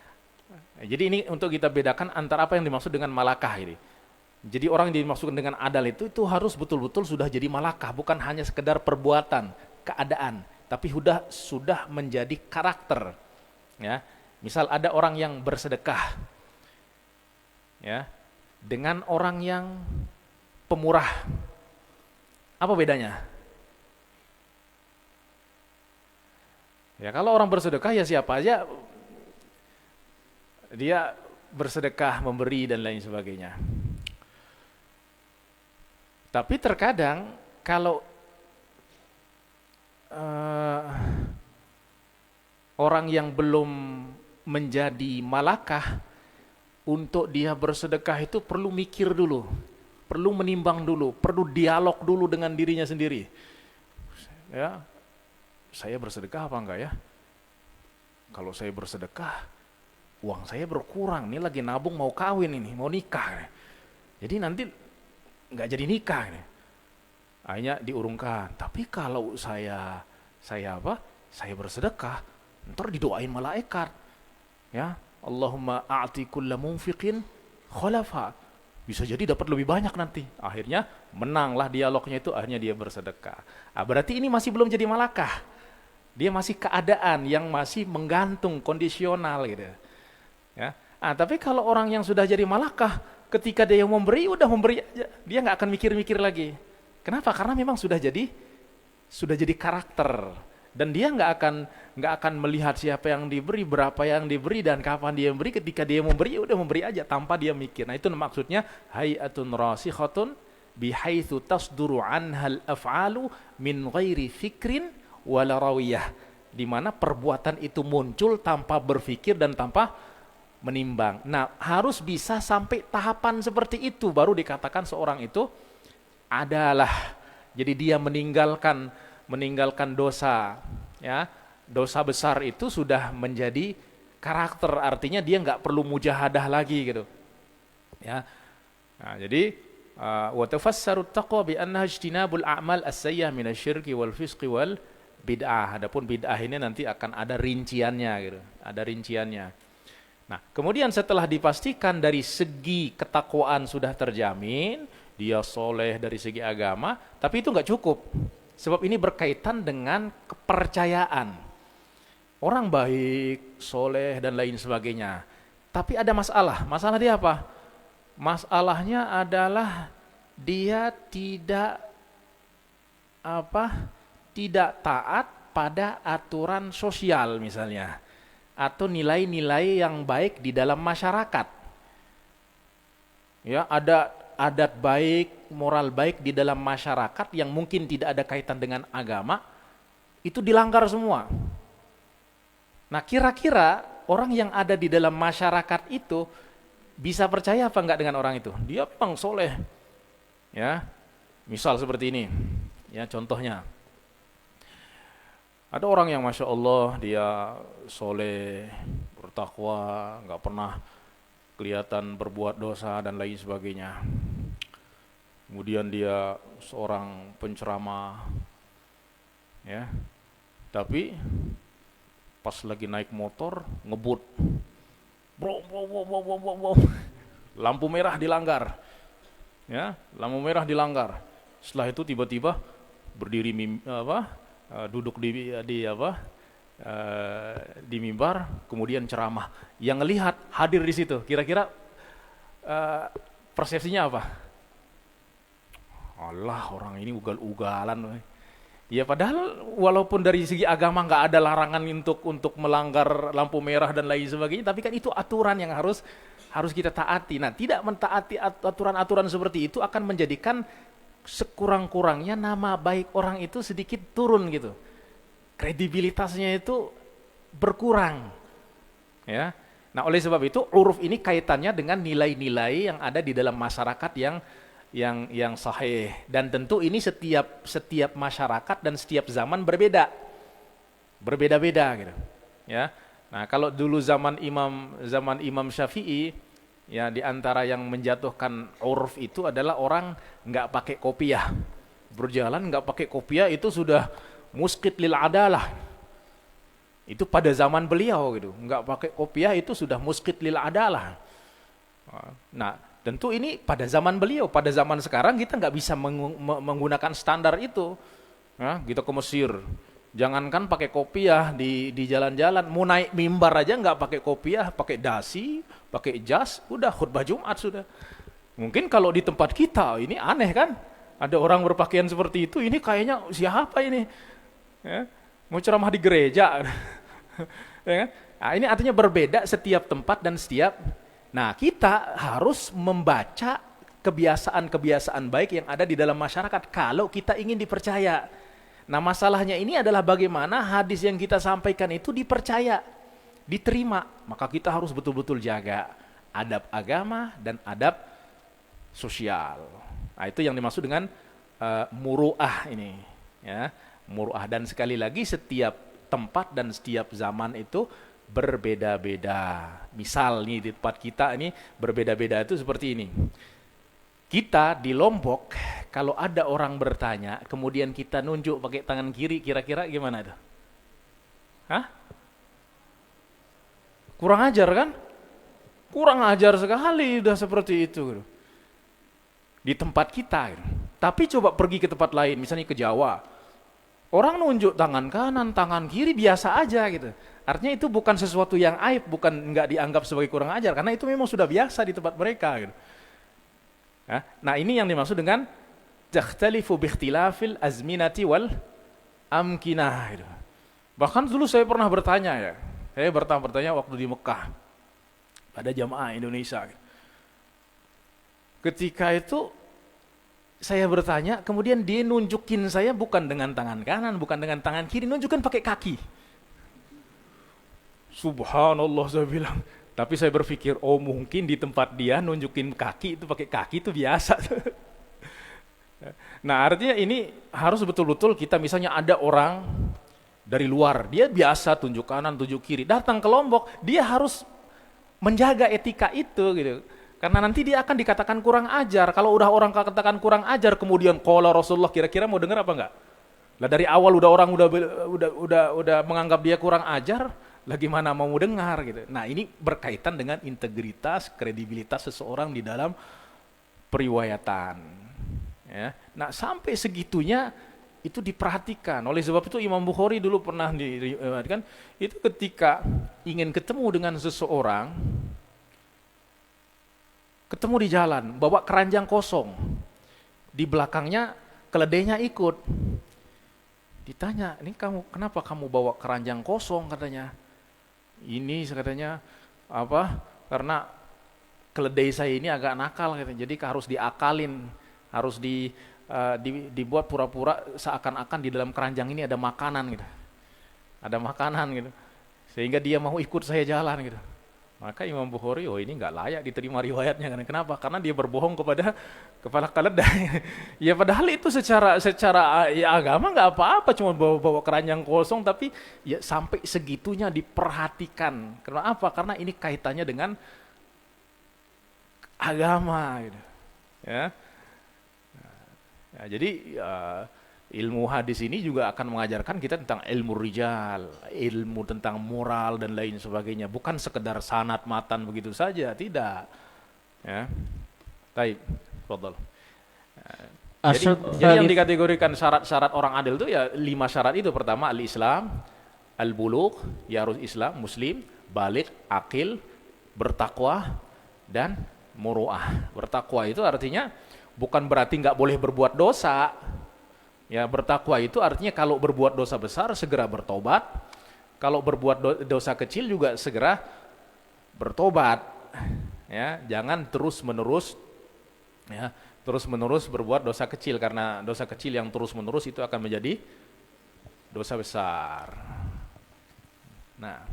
Jadi ini untuk kita bedakan antara apa yang dimaksud dengan malakah ini. Jadi orang yang dimaksudkan dengan adal itu harus betul-betul sudah jadi malakah, bukan hanya sekedar perbuatan, keadaan, tapi sudah menjadi karakter. Ya. Misal ada orang yang bersedekah, ya, dengan orang yang pemurah, apa bedanya? Ya kalau orang bersedekah ya siapa aja dia bersedekah, memberi dan lain sebagainya. Tapi terkadang kalau orang yang belum menjadi malakah, untuk dia bersedekah itu perlu mikir dulu, perlu menimbang dulu, perlu dialog dulu dengan dirinya sendiri. Ya, saya bersedekah apa enggak ya? Kalau saya bersedekah, uang saya berkurang, ini lagi nabung mau kawin ini, mau nikah. Jadi nanti nggak jadi nikah ini. Akhirnya diurungkan. Tapi kalau saya bersedekah, ntar didoain malaikat. Ya, Allahumma a'ti kulla munfiqin khalafa. Bisa jadi dapat lebih banyak nanti. Akhirnya menanglah dialognya itu, akhirnya dia bersedekah. Berarti ini masih belum jadi malakah. Dia masih keadaan yang masih menggantung, kondisional gitu. Ya. Tapi kalau orang yang sudah jadi malakah, ketika dia yang memberi, udah memberi aja. Dia nggak akan mikir-mikir lagi. Kenapa? Karena memang sudah jadi karakter. Dan dia nggak akan melihat siapa yang diberi, berapa yang diberi, dan kapan dia memberi. Ketika dia memberi, udah memberi aja tanpa dia mikir. Nah itu maksudnya hayatun rasikhatun bihaitsu tasduru anhal af'alu min ghairi fikrin wala rawiyah. Di mana perbuatan itu muncul tanpa berpikir dan tanpa menimbang. Nah, harus bisa sampai tahapan seperti itu baru dikatakan seorang itu adalah. Jadi dia meninggalkan dosa, ya. Dosa besar itu sudah menjadi karakter, artinya dia nggak perlu mujahadah lagi gitu. Ya. Nah, jadi wa tafassaru taqwa bi annaha ijtinabul a'mal as-sayyi'ah minasyirki wal fisqi wal bid'ah. Adapun bid'ah ini nanti akan ada rinciannya gitu. Ada rinciannya. Nah, kemudian setelah dipastikan dari segi ketakwaan sudah terjamin, dia soleh dari segi agama, tapi itu nggak cukup. Sebab ini berkaitan dengan kepercayaan. Orang baik, soleh, dan lain sebagainya. Tapi ada masalah. Masalah dia apa? Masalahnya adalah dia tidak taat pada aturan sosial misalnya. Atau nilai-nilai yang baik di dalam masyarakat. Ya, ada adat baik, moral baik di dalam masyarakat yang mungkin tidak ada kaitan dengan agama, itu dilanggar semua. Nah kira-kira orang yang ada di dalam masyarakat itu bisa percaya apa enggak dengan orang itu? Dia memang soleh. Ya, misal seperti ini, ya contohnya. Ada orang yang Masya Allah dia soleh, bertakwa, nggak pernah kelihatan berbuat dosa dan lain sebagainya. Kemudian dia seorang penceramah, ya, tapi pas lagi naik motor ngebut, bro, lampu merah dilanggar, ya, lampu merah dilanggar. Setelah itu tiba-tiba berdiri duduk di mimbar, kemudian ceramah. Yang ngelihat hadir di situ, kira-kira persepsinya apa? Allah, orang ini ugal-ugalan. Ya padahal walaupun dari segi agama nggak ada larangan untuk melanggar lampu merah dan lain sebagainya, tapi kan itu aturan yang harus kita taati. Nah, tidak mentaati aturan-aturan seperti itu akan menjadikan sekurang-kurangnya nama baik orang itu sedikit turun gitu. Kredibilitasnya itu berkurang. Ya. Nah, oleh sebab itu uruf ini kaitannya dengan nilai-nilai yang ada di dalam masyarakat yang sahih, dan tentu ini setiap masyarakat dan setiap zaman berbeda-beda gitu. Ya. Nah, kalau dulu zaman Imam Syafi'i, ya di antara yang menjatuhkan uruf itu adalah orang nggak pakai kopiah. Berjalan nggak pakai kopiah itu sudah muskit lil adalah. Itu pada zaman beliau gitu. Nggak pakai kopiah itu sudah muskit lil adalah. Nah, tentu ini pada zaman beliau. Pada zaman sekarang kita nggak bisa menggunakan standar itu. Nah, kita ke Mesir, jangankan pakai kopiah di jalan-jalan, mau naik mimbar aja nggak pakai kopiah, pakai dasi, pakai jas, udah khutbah Jumat sudah. Mungkin kalau di tempat kita ini aneh kan, ada orang berpakaian seperti itu, ini kayaknya siapa ini? Ya, mau ceramah di gereja, ya kan? Nah, ini artinya berbeda setiap tempat dan setiap. Nah, kita harus membaca kebiasaan-kebiasaan baik yang ada di dalam masyarakat kalau kita ingin dipercaya. Nah, masalahnya ini adalah bagaimana hadis yang kita sampaikan itu dipercaya, diterima. Maka kita harus betul-betul jaga adab agama dan adab sosial. Nah, itu yang dimaksud dengan muru'ah ini, ya. Muru'ah, dan sekali lagi setiap tempat dan setiap zaman itu berbeda-beda. Misal nih di tempat kita ini berbeda-beda itu seperti ini. Kita di Lombok, kalau ada orang bertanya, kemudian kita nunjuk pakai tangan kiri, kira-kira gimana itu? Hah? Kurang ajar kan? Kurang ajar sekali udah seperti itu. Di tempat kita. Tapi coba pergi ke tempat lain, misalnya ke Jawa. Orang nunjuk tangan kanan, tangan kiri biasa aja gitu. Artinya itu bukan sesuatu yang aib, bukan nggak dianggap sebagai kurang ajar, karena itu memang sudah biasa di tempat mereka gitu. Nah, ini yang dimaksud dengan takhtalifu biikhtilafil azminati wal amkinah gitu. Bahkan dulu saya pernah bertanya ya. Saya bertanya waktu di Mekah pada jamaah Indonesia. Ketika itu saya bertanya, kemudian dia nunjukin saya bukan dengan tangan kanan, bukan dengan tangan kiri, nunjukin pakai kaki. Subhanallah, saya bilang. Tapi saya berpikir, oh mungkin di tempat dia nunjukin kaki itu pakai kaki itu biasa. Nah, artinya ini harus betul-betul kita, misalnya ada orang dari luar, dia biasa tunjuk kanan, tunjuk kiri, datang ke Lombok, dia harus menjaga etika itu gitu. Karena nanti dia akan dikatakan kurang ajar. Kalau udah orang katakan kurang ajar, kemudian qala Rasulullah, kira-kira mau dengar apa enggak? Lah dari awal orang udah menganggap dia kurang ajar, lah gimana mau dengar gitu. Nah, ini berkaitan dengan integritas, kredibilitas seseorang di dalam periwayatan. Ya. Nah, sampai segitunya itu diperhatikan. Oleh sebab itu Imam Bukhari dulu pernah diriwayatkan, itu ketika ingin ketemu dengan seseorang, ketemu di jalan, bawa keranjang kosong. Di belakangnya keledainya ikut. Ditanya, ini kenapa kamu bawa keranjang kosong katanya? Ini katanya apa? Karena keledai saya ini agak nakal gitu. Jadi harus diakalin, harus dibuat pura-pura seakan-akan di dalam keranjang ini ada makanan gitu. Ada makanan gitu. Sehingga dia mau ikut saya jalan gitu. Maka Imam Bukhari, oh ini nggak layak diterima riwayatnya. Kenapa? Karena dia berbohong kepada kepala keledai. Ya padahal itu secara ya agama nggak apa-apa, cuma bawa keranjang kosong, tapi ya sampai segitunya diperhatikan. Kenapa? Karena ini kaitannya dengan agama gitu. Ya. Ya, jadi ilmu hadis ini juga akan mengajarkan kita tentang ilmu rijal, ilmu tentang moral dan lain sebagainya. Bukan sekedar sanad matan begitu saja, tidak. Ya. Baik, fadhal. Jadi yang dikategorikan syarat-syarat orang adil itu ya 5 syarat itu. Pertama al-Islam, al-bulugh, ya harus Islam, muslim, balik, akil, bertakwa dan muru'ah. Bertakwa itu artinya bukan berarti nggak boleh berbuat dosa. Ya, bertakwa itu artinya kalau berbuat dosa besar segera bertobat, kalau berbuat dosa kecil juga segera bertobat. Ya, jangan terus-menerus berbuat dosa kecil, karena dosa kecil yang terus-menerus itu akan menjadi dosa besar. Nah,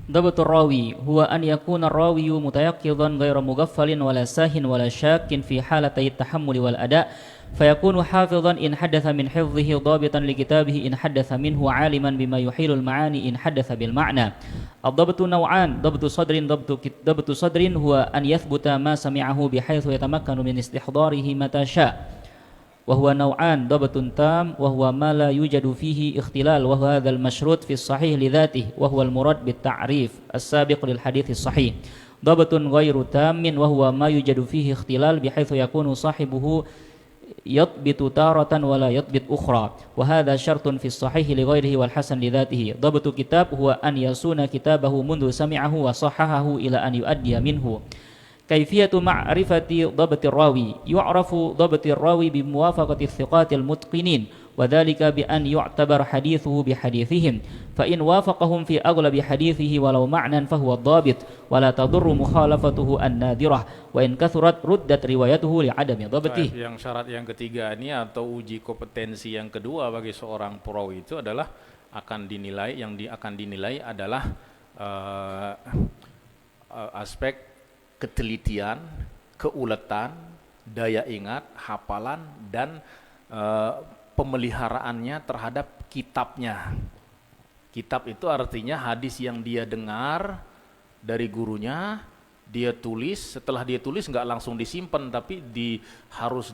ضبط الراوي هو أن يكون الراوي متيقظا غير مغفل ولا ساهٍ ولا شاك في حالتي التحمل والأداء فيكون حافظا إن حدث من حفظه ضابطا لكتابه إن حدث منه عالما بما يحيل المعاني إن حدث بالمعنى. الضبط نوعان: ضبط صدر هو أن يثبت ما سمعه بحيث يتمكن من استحضاره متى شاء، وهو نوعان: ضبط تام وهو ما لا يوجد فيه اختلال وهو هذا المشروط في الصحيح لذاته وهو المراد بالتعريف السابق للحديث الصحيح. ضبط غير تام وهو ما يوجد فيه اختلال بحيث يكون صاحبه يضبط تارة ولا يضبط أخرى وهذا شرط في الصحيح لغيره والحسن لذاته. ضبط كتاب هو أن يصون كتابه منذ سمعه وصححه إلى أن يؤدي منه. كيفية معرفة ضبط الراوي: يعرف ضبط الراوي بموافقة الثقات المتقنين وذلك بأن يعتبر حديثه بحديثهم فإن وافقهم في أغلب حديثه ولو معنى فهو الضابط ولا تضر مخالفته النادرة وإن كثرت ردت روايته لعدم ضبطه. Yang syarat yang ketiga ini atau uji kompetensi yang kedua bagi seorang perawi itu adalah akan dinilai adalah aspek ketelitian, keuletan, daya ingat, hafalan dan pemeliharaannya terhadap kitabnya. Kitab itu artinya hadis yang dia dengar dari gurunya, dia tulis, setelah dia tulis nggak langsung disimpan, tapi harus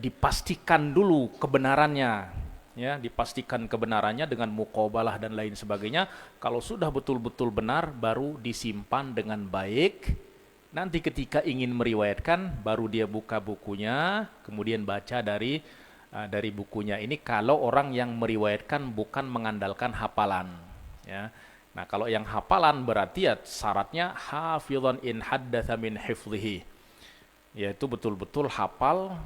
dipastikan dulu kebenarannya. Ya, dipastikan kebenarannya dengan muqabalah dan lain sebagainya. Kalau sudah betul-betul benar baru disimpan dengan baik. Nanti ketika ingin meriwayatkan baru dia buka bukunya, kemudian baca dari bukunya ini kalau orang yang meriwayatkan bukan mengandalkan hafalan, ya. Nah, kalau yang hafalan berarti ya syaratnya hafizan in haddatsa min hifdhihi. Yaitu betul-betul hafal.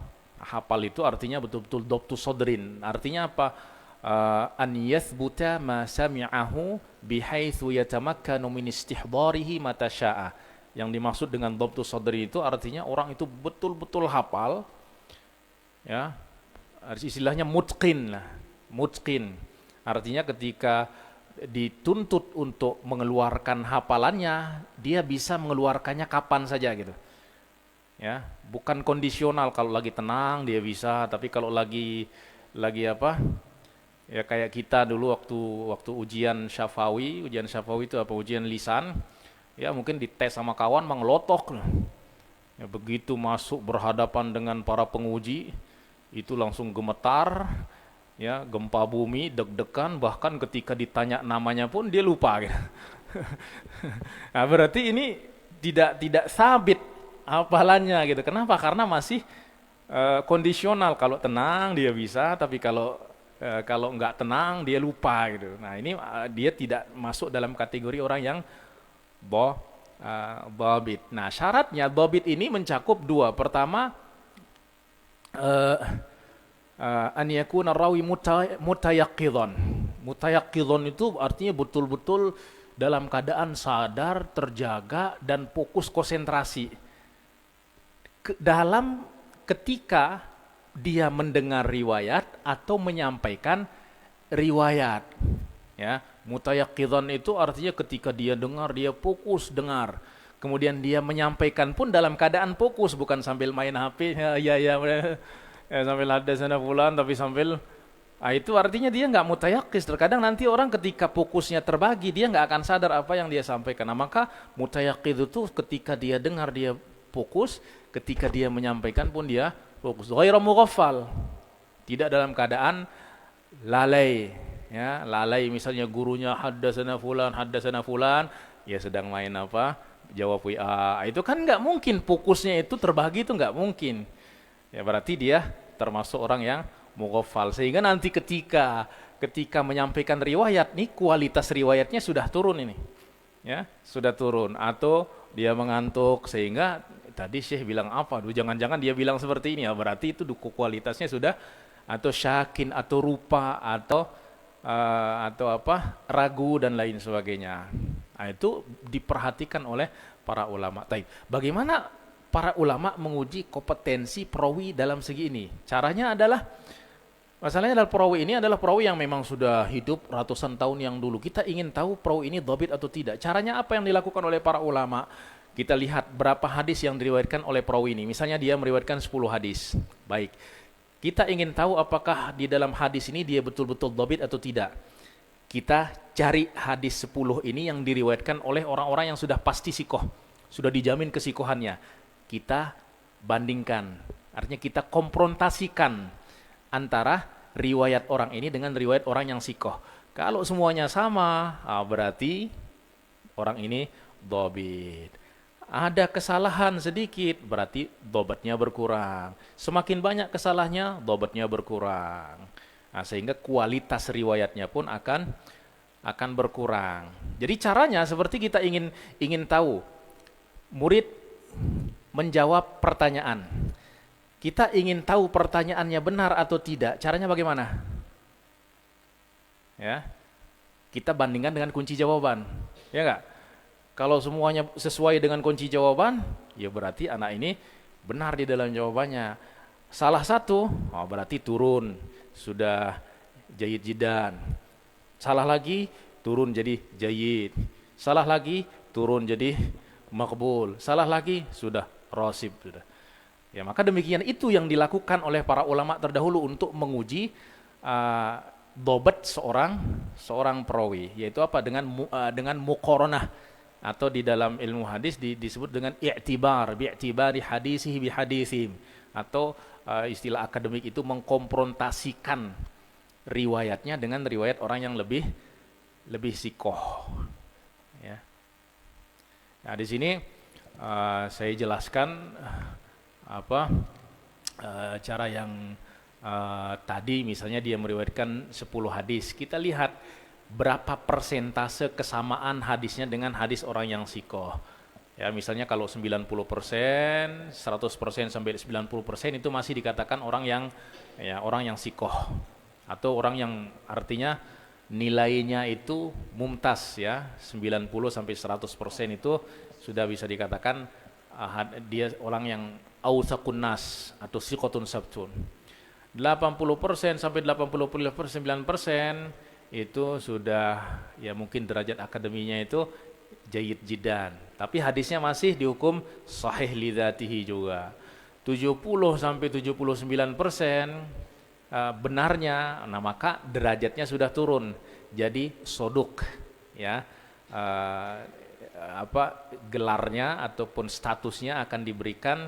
Hafal itu artinya betul-betul dhabtu sadrin. Artinya apa? An yathbuta ma sami'ahu bihaitsu yatamakkanu min istihdarihi mata syaa. Yang dimaksud dengan dhabtu sadri itu artinya orang itu betul-betul hafal. Ya. Istilahnya mutqin lah. Mutqin. Artinya ketika dituntut untuk mengeluarkan hafalannya, dia bisa mengeluarkannya kapan saja gitu. Ya, bukan kondisional, kalau lagi tenang dia bisa, tapi kalau lagi apa? Ya kayak kita dulu waktu ujian syafawi itu apa, ujian lisan, ya mungkin dites sama kawan mengelotok. Ya begitu masuk berhadapan dengan para penguji, itu langsung gemetar, ya gempa bumi, deg-degan, bahkan ketika ditanya namanya pun dia lupa gitu. Nah, berarti ini tidak sabit hafalannya gitu. Kenapa? Karena masih kondisional. Kalau tenang dia bisa, tapi kalau nggak tenang dia lupa gitu. Nah, ini dia tidak masuk dalam kategori orang yang dhabit. Nah, syaratnya dhabit ini mencakup dua. Pertama, an yakuna rawi mutayaqqidhan. Mutayaqqidhan itu artinya betul-betul dalam keadaan sadar, terjaga, dan fokus konsentrasi. Dalam ketika dia mendengar riwayat atau menyampaikan riwayat. Ya, mutayaqqidhan itu artinya ketika dia dengar, dia fokus dengar. Kemudian dia menyampaikan pun dalam keadaan fokus, bukan sambil main HP, ya, sambil hadasana fulan, tapi sambil, itu artinya dia nggak mutayaqqiz. Terkadang nanti orang ketika fokusnya terbagi, dia nggak akan sadar apa yang dia sampaikan. Nah, maka mutayaqqidz itu ketika dia dengar, dia fokus, ketika dia menyampaikan pun dia fokus. Ghairu mughaffal, tidak dalam keadaan lalai. Ya, lalai misalnya gurunya hadasana fulan, ya sedang main apa? Jawab WA, itu kan nggak mungkin, fokusnya itu terbagi, itu nggak mungkin. Ya berarti dia termasuk orang yang mughaffal, sehingga nanti ketika menyampaikan riwayat nih, kualitas riwayatnya sudah turun ini, ya sudah turun, atau dia mengantuk, sehingga tadi Syekh bilang apa, jangan-jangan dia bilang seperti ini, ya berarti itu kualitasnya sudah, atau syakin, atau rupa, atau apa, ragu dan lain sebagainya. Nah, itu diperhatikan oleh para ulama. Taib. Bagaimana para ulama menguji kompetensi perawi dalam segi ini? Caranya adalah, masalahnya adalah perawi ini adalah perawi yang memang sudah hidup ratusan tahun yang dulu. Kita ingin tahu perawi ini dhabit atau tidak. Caranya apa yang dilakukan oleh para ulama? Kita lihat berapa hadis yang diriwayatkan oleh perawi ini. Misalnya dia meriwayatkan 10 hadis. Baik. Kita ingin tahu apakah di dalam hadis ini dia betul-betul dhabit atau tidak. Kita cari hadis 10 ini yang diriwayatkan oleh orang-orang yang sudah pasti sikoh, sudah dijamin kesikohannya. Kita bandingkan, artinya kita konfrontasikan antara riwayat orang ini dengan riwayat orang yang sikoh. Kalau semuanya sama, berarti orang ini dhabit. Ada kesalahan sedikit, berarti dhabatnya berkurang. Semakin banyak kesalahannya, dhabatnya berkurang. Nah, sehingga kualitas riwayatnya pun akan berkurang. Jadi caranya seperti kita ingin tahu murid menjawab pertanyaan. Kita ingin tahu pertanyaannya benar atau tidak. Caranya bagaimana? Ya. Kita bandingkan dengan kunci jawaban. Ya enggak? Kalau semuanya sesuai dengan kunci jawaban, ya berarti anak ini benar di dalam jawabannya. Salah satu, berarti turun, sudah jayyid jiddan. Salah lagi, turun jadi jayyid. Salah lagi, turun jadi maqbul. Salah lagi, sudah rasib. Sudah. Ya, maka demikian itu yang dilakukan oleh para ulama terdahulu untuk menguji dhabat seorang perawi, yaitu apa? Dengan muqaranah, atau di dalam ilmu hadis disebut dengan i'tibar, bi'tibari hadisihi bihadithim, atau istilah akademik itu mengkonfrontasikan riwayatnya dengan riwayat orang yang lebih sikoh. Ya. Nah, di sini saya jelaskan cara yang tadi, misalnya dia meriwayatkan 10 hadis, kita lihat berapa persentase kesamaan hadisnya dengan hadis orang yang sikoh. Ya, misalnya kalau 90%, 100% sampai 90% itu masih dikatakan orang yang sikoh, atau orang yang artinya nilainya itu mumtaz, ya, 90 sampai 100% itu sudah bisa dikatakan dia orang yang awsaqun nas atau siqatun sabtun. 80% sampai 89% itu sudah, ya mungkin derajat akademinya itu jayyid jiddan, tapi hadisnya masih dihukum sahih lidzatihi juga. 70 sampai 79% benarnya, nah maka derajatnya sudah turun jadi soduk, ya. Gelarnya ataupun statusnya akan diberikan,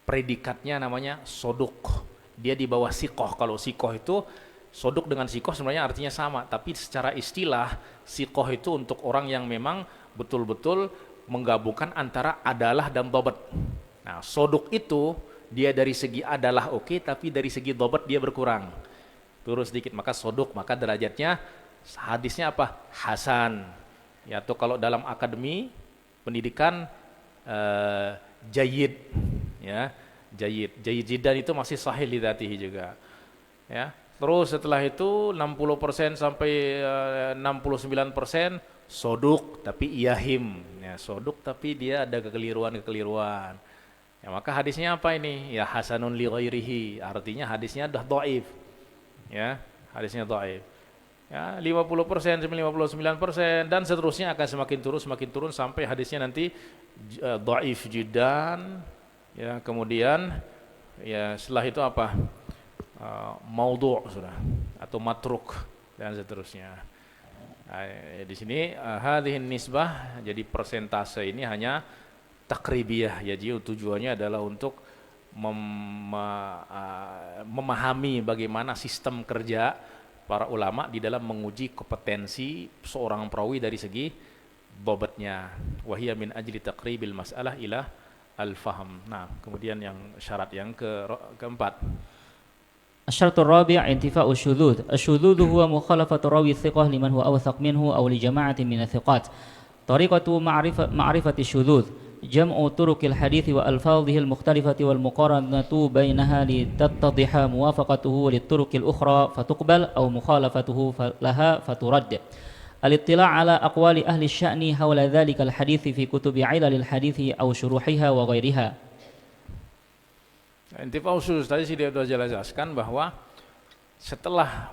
predikatnya namanya soduk. Dia di bawah sikoh. Kalau sikoh itu, soduk dengan sikoh sebenarnya artinya sama, tapi secara istilah sikoh itu untuk orang yang memang betul-betul menggabungkan antara adalah dan dhabat. Nah, soduk itu dia dari segi adalah oke, tapi dari segi dhabat dia berkurang, turun sedikit, maka soduk, maka derajatnya hadisnya apa? Hasan. Ya, atau kalau dalam akademi pendidikan jayyid, ya, jayyid jiddan itu masih sahih lidzatihi juga, ya. Terus setelah itu 60% sampai 69% soduk tapi iyahim, ya soduk tapi dia ada kekeliruan. Ya maka hadisnya apa ini? Ya hasanun li ghairihi, artinya hadisnya dah dhaif. Ya, hadisnya dhaif. Ya, 50%, 59% dan seterusnya akan semakin turun sampai hadisnya nanti dhaif jiddan. Ya, kemudian ya setelah itu apa? Maudhu' sudah atau matruk dan seterusnya. Nah, di sini hadhihi nisbah, jadi persentase ini hanya takribiyah ya, jadi tujuannya adalah untuk memahami bagaimana sistem kerja para ulama di dalam menguji kompetensi seorang perawi dari segi bobotnya. Wahiyya min ajli taqribil mas'alah ila al-fahm. Nah, kemudian yang syarat yang keempat. الشرط الرابع انتفاء الشذوذ. الشذوذ هو مخالفة راوي الثقة لمن هو أوثق منه أو لجماعة من الثقات. طريقة معرفة الشذوذ جمع طرق الحديث وألفاظه المختلفة والمقارنة بينها لتتضح موافقته للطرق الأخرى فتقبل أو مخالفته لها فترد. الاطلاع على أقوال أهل الشأن حول ذلك الحديث في كتب علل الحديث أو شروحها وغيرها. Intifa'u syuzuz tadi sudah jelaskan bahwa setelah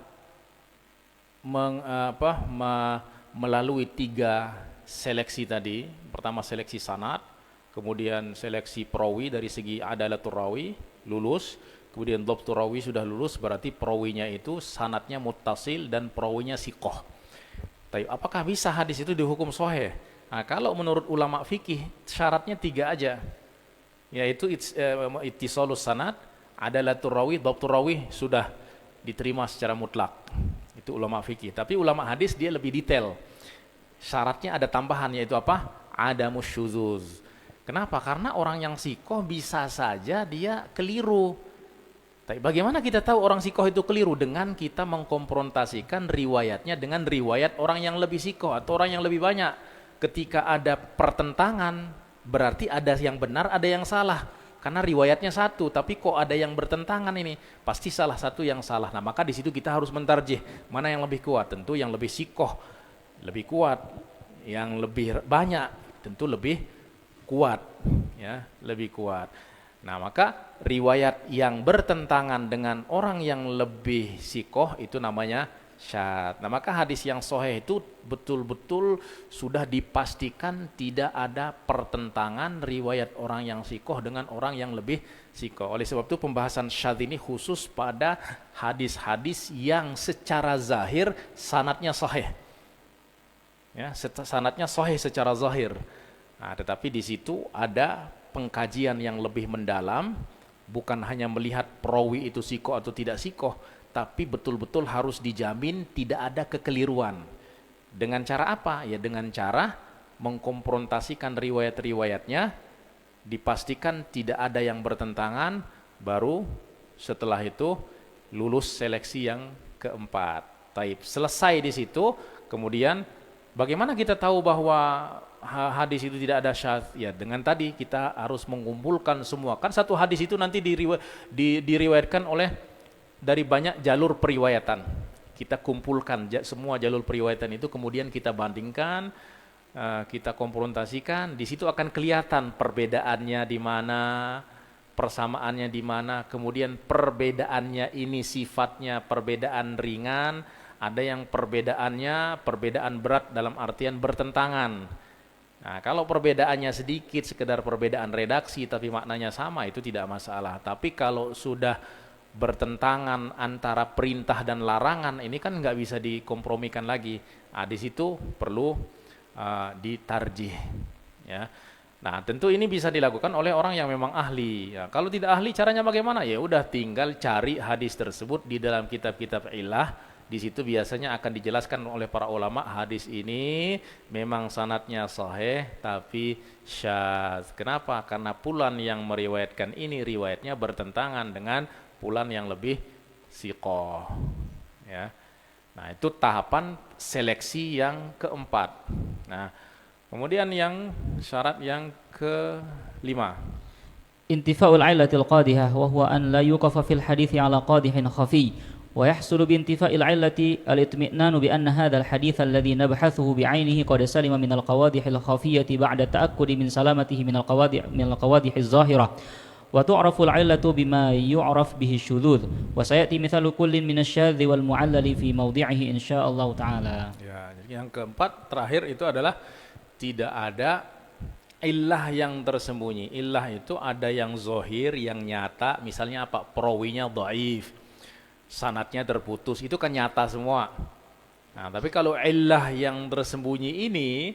melalui 3 seleksi tadi, pertama seleksi sanad, kemudian seleksi perawi dari segi adalatul rawi lulus, kemudian dhabtur rawi sudah lulus, berarti perawinya itu sanadnya muttasil dan perawinya siqah. Tapi apakah bisa hadis itu dihukum sahih? Nah, kalau menurut ulama fikih syaratnya 3 aja. Yaitu ittisalus sanad, adalatul rawi, dhabtur rawi sudah diterima secara mutlak. Itu ulama fikih. Tapi ulama hadis dia lebih detail. Syaratnya ada tambahan, yaitu apa? Adamus syuzuz. Kenapa? Karena orang yang sikoh bisa saja dia keliru. Tapi bagaimana kita tahu orang sikoh itu keliru? Dengan kita mengkonfrontasikan riwayatnya dengan riwayat orang yang lebih sikoh atau orang yang lebih banyak. Ketika ada pertentangan, berarti ada yang benar, ada yang salah. Karena riwayatnya satu, tapi kok ada yang bertentangan ini? Pasti salah satu yang salah. Nah, maka di situ kita harus mentarjih mana yang lebih kuat. Tentu yang lebih sikoh lebih kuat, yang lebih banyak tentu lebih kuat, ya, lebih kuat. Nah, maka riwayat yang bertentangan dengan orang yang lebih sikoh itu namanya syadz. Nah, maka hadis yang sahih itu betul-betul sudah dipastikan tidak ada pertentangan riwayat orang yang sikoh dengan orang yang lebih sikoh. Oleh sebab itu pembahasan syadz ini khusus pada hadis-hadis yang secara zahir sanadnya sahih. Ya, sanadnya sahih secara zahir. Nah, tetapi di situ ada pengkajian yang lebih mendalam, bukan hanya melihat perawi itu sikoh atau tidak sikoh, tapi betul-betul harus dijamin tidak ada kekeliruan. Dengan cara apa? Ya dengan cara mengkonfrontasikan riwayat-riwayatnya, dipastikan tidak ada yang bertentangan, baru setelah itu lulus seleksi yang keempat. Taib. Selesai di situ, kemudian bagaimana kita tahu bahwa hadis itu tidak ada syadz? Ya dengan tadi kita harus mengumpulkan semua. Kan satu hadis itu nanti diriwayatkan oleh dari banyak jalur periwayatan. Kita kumpulkan semua jalur periwayatan itu, kemudian kita bandingkan, kita konfrontasikan. Di situ akan kelihatan perbedaannya di mana, persamaannya di mana. Kemudian perbedaannya ini sifatnya perbedaan ringan, ada yang perbedaannya perbedaan berat dalam artian bertentangan. Nah, kalau perbedaannya sedikit, sekedar perbedaan redaksi tapi maknanya sama, itu tidak masalah. Tapi kalau sudah bertentangan antara perintah dan larangan, ini kan nggak bisa dikompromikan lagi. Nah, di situ perlu ditarjih. Ya. Nah, tentu ini bisa dilakukan oleh orang yang memang ahli. Ya, kalau tidak ahli, caranya bagaimana? Ya udah tinggal cari hadis tersebut di dalam kitab-kitab illah. Di situ biasanya akan dijelaskan oleh para ulama, hadis ini memang sanadnya sahih tapi syadz. Kenapa? Karena fulan yang meriwayatkan ini riwayatnya bertentangan dengan fulan yang lebih siqah. Ya. Nah, itu tahapan seleksi yang keempat. Nah, kemudian yang syarat yang kelima. انتفاء العلة القادحة وهو أن لا يوقف في الحديث على قادح خفي ويحصل بانتفاء العلة الاطمئنان بأن هذا الحديث الذي نبحثه بعينه قد سلم من القوادح الخفية بعد التأكد من سلامته من القوادح الظاهرة وتعرف العلة بما يعرف به الشذوذ وسيأتي مثال كل من الشاذ والمعلل في موضعه إن شاء الله تعالى. Ya, jadi yang keempat terakhir itu adalah tidak ada illah yang tersembunyi. Illah itu ada yang zohir, yang nyata, misalnya apa? Perawinya dhaif, sanadnya terputus, itu kan nyata semua. Nah, tapi kalau illah yang tersembunyi ini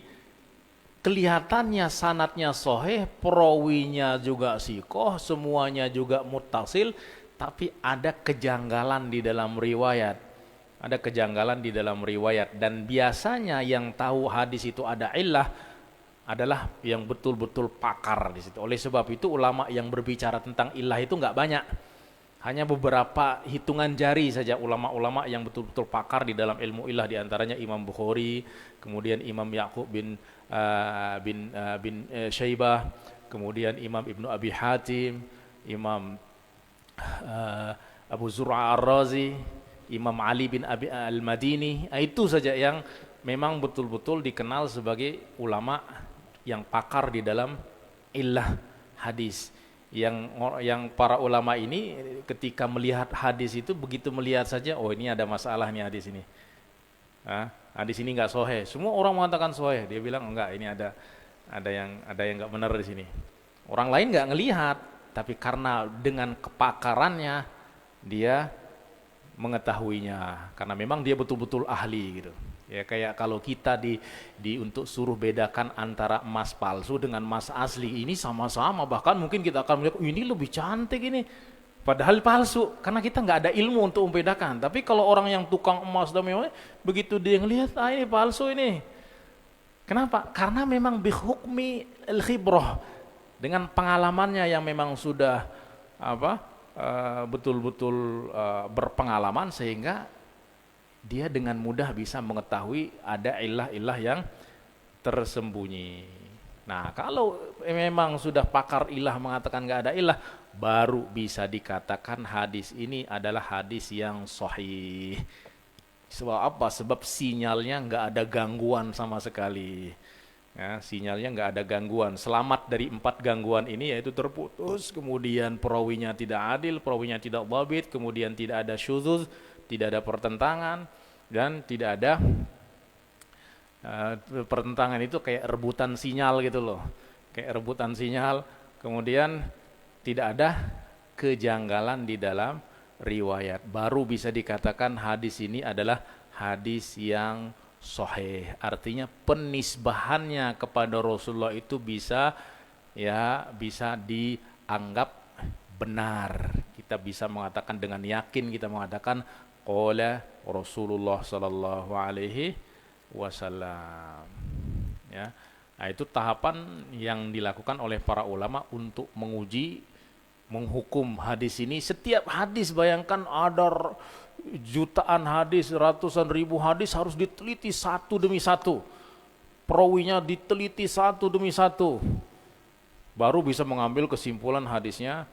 kelihatannya sanadnya sahih, perawinya juga sikoh, semuanya juga muttasil, tapi ada kejanggalan di dalam riwayat. Ada kejanggalan di dalam riwayat, dan biasanya yang tahu hadis itu ada illah adalah yang betul-betul pakar di situ. Oleh sebab itu ulama yang berbicara tentang illah itu nggak banyak. Hanya beberapa hitungan jari saja ulama-ulama yang betul-betul pakar di dalam ilmu illah, di antaranya Imam Bukhari, kemudian Imam Ya'qub bin Syaibah, kemudian Imam Ibnu Abi Hatim, Imam Abu Zur'a Ar-Razi, Imam Ali bin Abi Al-Madini. Itu saja yang memang betul-betul dikenal sebagai ulama yang pakar di dalam illah hadis. Yang para ulama ini ketika melihat hadis itu, begitu melihat saja, oh ini ada masalah nih hadis ini. Hadis ini enggak sahih. Semua orang mengatakan sahih, dia bilang enggak, ini ada yang enggak benar di sini. Orang lain enggak ngelihat, tapi karena dengan kepakarannya dia mengetahuinya, karena memang dia betul-betul ahli gitu. Ya, kayak kalau kita untuk suruh bedakan antara emas palsu dengan emas asli, ini sama-sama, bahkan mungkin kita akan melihat ini lebih cantik ini, padahal palsu, karena kita nggak ada ilmu untuk membedakan. Tapi kalau orang yang tukang emas dan memang begitu dia ngelihat, ini palsu ini. Kenapa? Karena memang bihukmi al-khibrah, dengan pengalamannya yang memang sudah betul-betul berpengalaman, sehingga dia dengan mudah bisa mengetahui ada illah-illah yang tersembunyi. Nah, kalau memang sudah pakar illah mengatakan nggak ada illah, baru bisa dikatakan hadis ini adalah hadis yang sahih. Sebab apa? Sebab sinyalnya nggak ada gangguan sama sekali. Ya, sinyalnya nggak ada gangguan. Selamat dari 4 gangguan ini, yaitu terputus, kemudian perawinya tidak adil, perawinya tidak dhabit, kemudian tidak ada syuzuz, tidak ada pertentangan, dan tidak ada pertentangan itu kayak rebutan sinyal gitu loh, kayak rebutan sinyal. Kemudian tidak ada kejanggalan di dalam riwayat, baru bisa dikatakan hadis ini adalah hadis yang sahih. Artinya penisbahannya kepada Rasulullah itu bisa dianggap benar. Kita bisa mengatakan dengan yakin, kita mengatakan qala Rasulullah sallallahu alaihi wasallam. Ya. Nah, itu tahapan yang dilakukan oleh para ulama untuk menguji, menghukum hadis ini. Setiap hadis, bayangkan ada jutaan hadis, ratusan ribu hadis, harus diteliti satu demi satu. Perawinya diteliti satu demi satu. Baru bisa mengambil kesimpulan hadisnya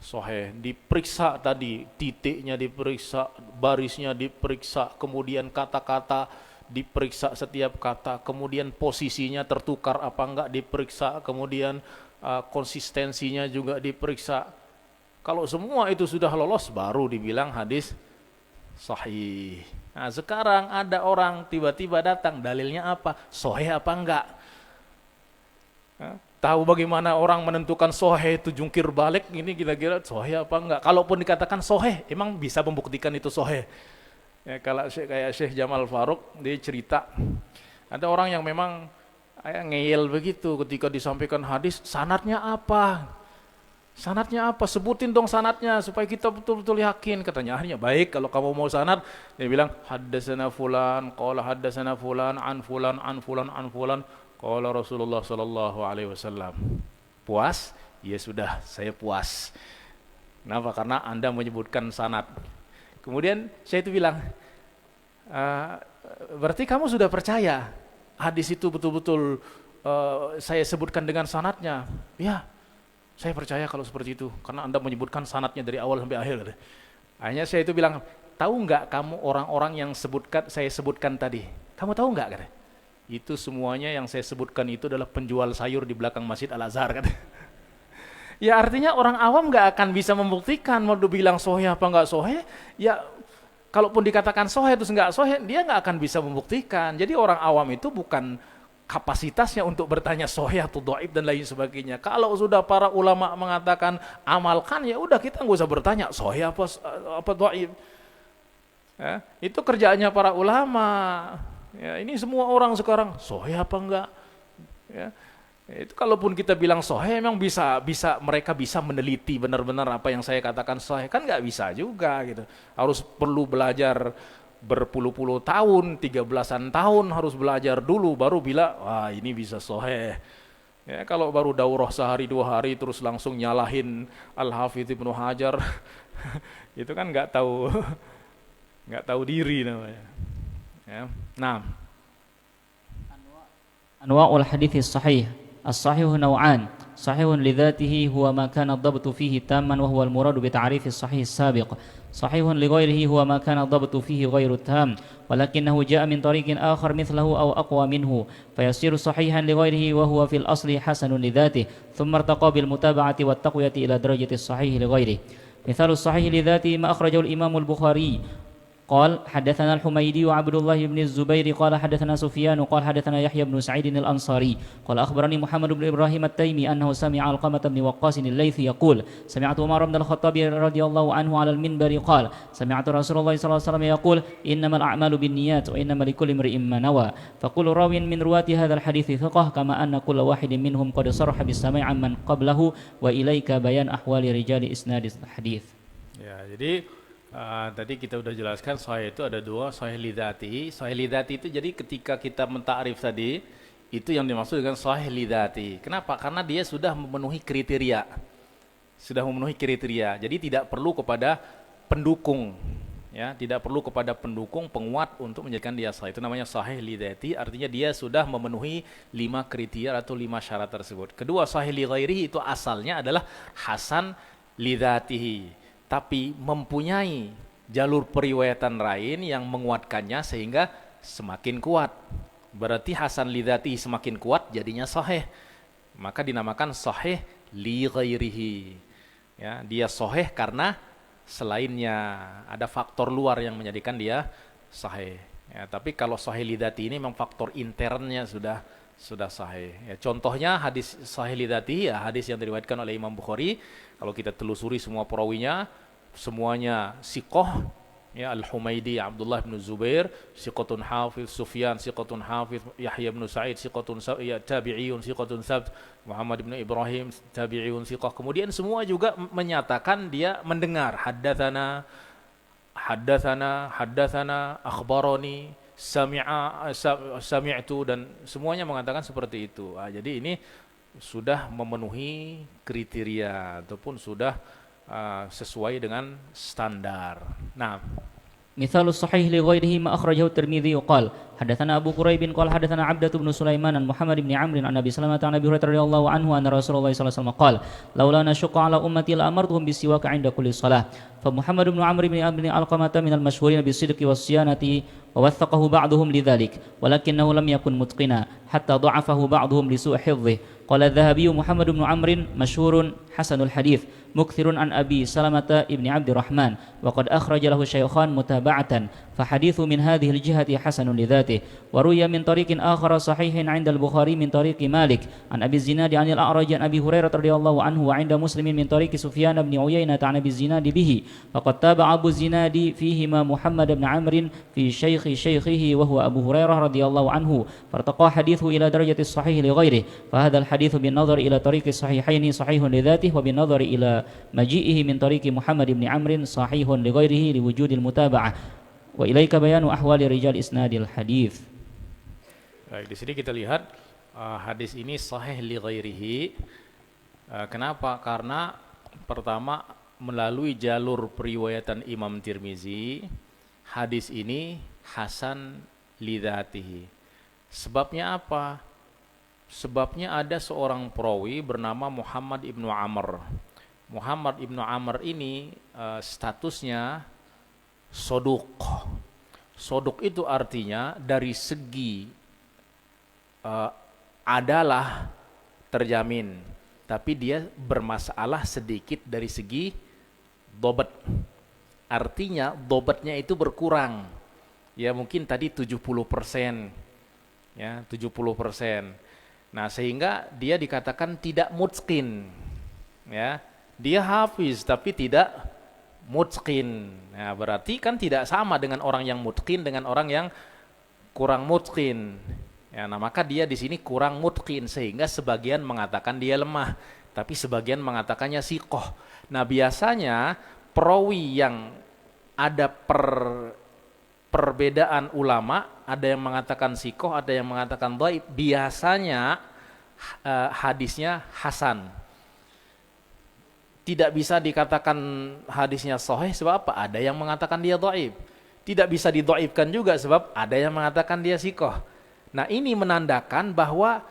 sahih. Diperiksa tadi, titiknya diperiksa, barisnya diperiksa, kemudian kata-kata diperiksa setiap kata, kemudian posisinya tertukar apa enggak diperiksa, kemudian konsistensinya juga diperiksa. Kalau semua itu sudah lolos, baru dibilang hadis sahih. Nah, sekarang ada orang tiba-tiba datang, dalilnya apa? Sahih apa enggak? Tahu bagaimana orang menentukan sahih itu jungkir balik, ini kira-kira sahih apa enggak? Kalaupun dikatakan sahih, emang bisa membuktikan itu sahih? Ya, kalau kayak Syekh Jamal Faruq, dia cerita, ada orang yang memang ngeyel begitu ketika disampaikan hadis, sanadnya apa? Sanadnya apa? Sebutin dong sanadnya supaya kita betul-betul yakin. Katanya, akhirnya baik kalau kamu mau sanad, dia bilang haddatsana fulan, qala haddatsana fulan an fulan an fulan an fulan. Qala Rasulullah sallallahu alaihi wasallam. Puas? Ya sudah, saya puas. Kenapa? Karena Anda menyebutkan sanad. Kemudian saya itu bilang, berarti kamu sudah percaya hadis itu betul-betul saya sebutkan dengan sanadnya? Ya, saya percaya kalau seperti itu, karena Anda menyebutkan sanadnya dari awal sampai akhir. Akhirnya saya itu bilang, tahu nggak kamu orang-orang yang saya sebutkan tadi? Kamu tahu nggak? Kata. Itu semuanya yang saya sebutkan itu adalah penjual sayur di belakang Masjid Al-Azhar. Kata. Ya artinya orang awam nggak akan bisa membuktikan mau dibilang sohih apa nggak sohih. Ya kalaupun dikatakan sohih itu nggak sohih, dia nggak akan bisa membuktikan. Jadi orang awam itu bukan kapasitasnya untuk bertanya sahih atau dhaif dan lain sebagainya. Kalau sudah para ulama mengatakan amalkan, ya udah kita nggak usah bertanya sahih apa dhaif. Ya, itu kerjaannya para ulama. Ya, ini semua orang sekarang sahih apa enggak? Ya, itu kalaupun kita bilang sahih, memang mereka bisa meneliti benar-benar apa yang saya katakan sahih, kan nggak bisa juga gitu. Harus perlu belajar berpuluh-puluh tahun, 13-an tahun harus belajar dulu baru bilang wah ini bisa sahih. Ya, kalau baru daurah sehari 2 hari terus langsung nyalahin Al-Hafidz Ibnu Hajar itu kan nggak tahu diri namanya. Ya. Nah, Anwa'ul hadits sahih. As-sahih naw'an. Sahihun lidzatihi huwa ma kana ad-dabtu fihi tamman wa huwa al-muradu bi ta'rif as-sahih as-sabiq. Sahihun li ghairihi huwa ma kana ad-dabtu fihi ghairu tam, walakinahu jaa'a min tariqin akhar mithluhu aw aqwa minhu, fayasiru sahihan li ghairihi wa huwa fil asli hasanun lidzatihi, thumma irtaqa bil mutaba'ati wat taqwiyati ila darajati as-sahih li ghairihi. Mithalu as-sahih lidzatihi ma akhrajahu al-Imam al-Bukhari. قال حدثنا الحميدي وعبد الله بن الزبير قال حدثنا سفيان قال حدثنا يحيى بن سعيد الأنصاري قال أخبرني محمد بن إبراهيم التيمي أنه سمع علقمة بن وقاص الليثي يقول سمعت عمر بن الخطاب رضي الله عنه على المنبر قال سمعت رسول الله صلى الله عليه وسلم يقول إنما الأعمال بالنيات وإنما لكل امرئ ما نوى فكل راو من رواة هذا الحديث ثقة كما أن كل واحد منهم قد صرح بالسماع عمن قبله وإليك بيان أحوال رجال إسناد الحديث. Ya, jadi tadi kita udah jelaskan sahih itu ada 2, sahih lidzati. Sahih lidzati itu jadi ketika kita mentakrif tadi, itu yang dimaksud dengan sahih lidzati. Kenapa? Karena dia sudah memenuhi kriteria. Sudah memenuhi kriteria. Jadi tidak perlu kepada pendukung. Ya, tidak perlu kepada pendukung penguat untuk menjadikan dia sahih. Itu namanya sahih lidzati, artinya dia sudah memenuhi 5 kriteria atau 5 syarat tersebut. Kedua, sahih li ghairihi itu asalnya adalah hasan lidzatihi, tapi mempunyai jalur periwayatan lain yang menguatkannya sehingga semakin kuat. Berarti hasan lidzati semakin kuat jadinya sahih. Maka dinamakan sahih li ghairihi. Ya, dia sahih karena selainnya ada faktor luar yang menjadikan dia sahih. Ya, tapi kalau sahih lidzati ini memang faktor internnya sudah sahih. Ya, contohnya hadis sahih lidzati, ya hadis yang diriwayatkan oleh Imam Bukhari. Kalau kita telusuri semua perawinya, semuanya siqah. Ya, Al-Humaidi Abdullah bin Zubair siqatun hafiz, Sufyan siqatun hafiz, Yahya bin Sa'id siqatun tabi'iyun siqatun sabt, Muhammad bin Ibrahim tabi'iyun siqah. Kemudian semua juga menyatakan dia mendengar haddatsana, akhbarani, sami'tu, dan semuanya mengatakan seperti itu. Jadi ini sudah memenuhi kriteria ataupun sudah sesuai dengan standar. Nah, مثال الصحيح لغيره ما أخرجه الترمذي قال حدثنا أبو كريب قال حدثنا عبدة بن سليمان عن محمد بن عمرو عن أبي سلمة عن أبي هريرة رضي الله عنه أن رسول الله صلى الله عليه وسلم قال لولا نشق على أمتي لأمرتهم بالسواك عند كل صلاة فمحمد بن عمرو بن علقمة من المشهورين بالصدق والصيانة ووثقه بعضهم لذلك ولكنه لم يكن متقنا حتى ضعفه بعضهم لسوء حفظه قال الذهبي محمد بن عمرو مشهور حسن الحديث مكثر عن أبي سلمة ابن عبد الرحمن وقد أخرج له الشيخان متابعة فحديث من هذه الجهة حسن لذاته وروي من طريق آخر صحيح عند البخاري من طريق مالك عن أبي الزناد عن الأعرج عن أبي هريرة رضي الله عنه وعند مسلم من طريق سفيان بن عيينة عن أبي الزناد به فقد تابع أبو الزناد فيهما محمد بن عمرو في شيخه وهو أبو هريرة رضي الله عنه فارتقى حديثه إلى درجة الصحيح لغيره فهذا الحديث بالنظر إلى طريق الصحيحين صحيح لذاته وبالنظر إلى مجيئه من طريق محمد بن عمرو صحيح لغيره لوجود المتابعة وإليك بيان أحوال رجال إسناد الحديث. Baik, di sini kita lihat hadis ini sahih li ghairihi. Kenapa? Karena pertama melalui jalur periwayatan Imam Tirmizi, hadis ini hasan li dzatihi. Sebabnya apa? Sebabnya ada seorang perawi bernama Muhammad ibnu Amr. Muhammad ibnu Amr ini statusnya soduk. Soduk itu artinya dari segi adalah terjamin, tapi dia bermasalah sedikit dari segi dobat. Artinya dobatnya itu berkurang. Ya mungkin tadi 70%. Ya, 70%. Nah, sehingga dia dikatakan tidak mutqin. Ya, dia hafiz tapi tidak mutqin. Nah, berarti kan tidak sama dengan orang yang mutqin dengan orang yang kurang mutqin. Ya, nah maka dia di sini kurang mutqin sehingga sebagian mengatakan dia lemah, tapi sebagian mengatakannya siqoh. Nah, biasanya perawi yang ada perbedaan ulama, ada yang mengatakan siqoh, ada yang mengatakan dhaif, biasanya hadisnya hasan. Tidak bisa dikatakan hadisnya sahih sebab apa? Ada yang mengatakan dia dhaif. Tidak bisa didhaifkan juga sebab ada yang mengatakan dia siqoh. Nah, ini menandakan bahwa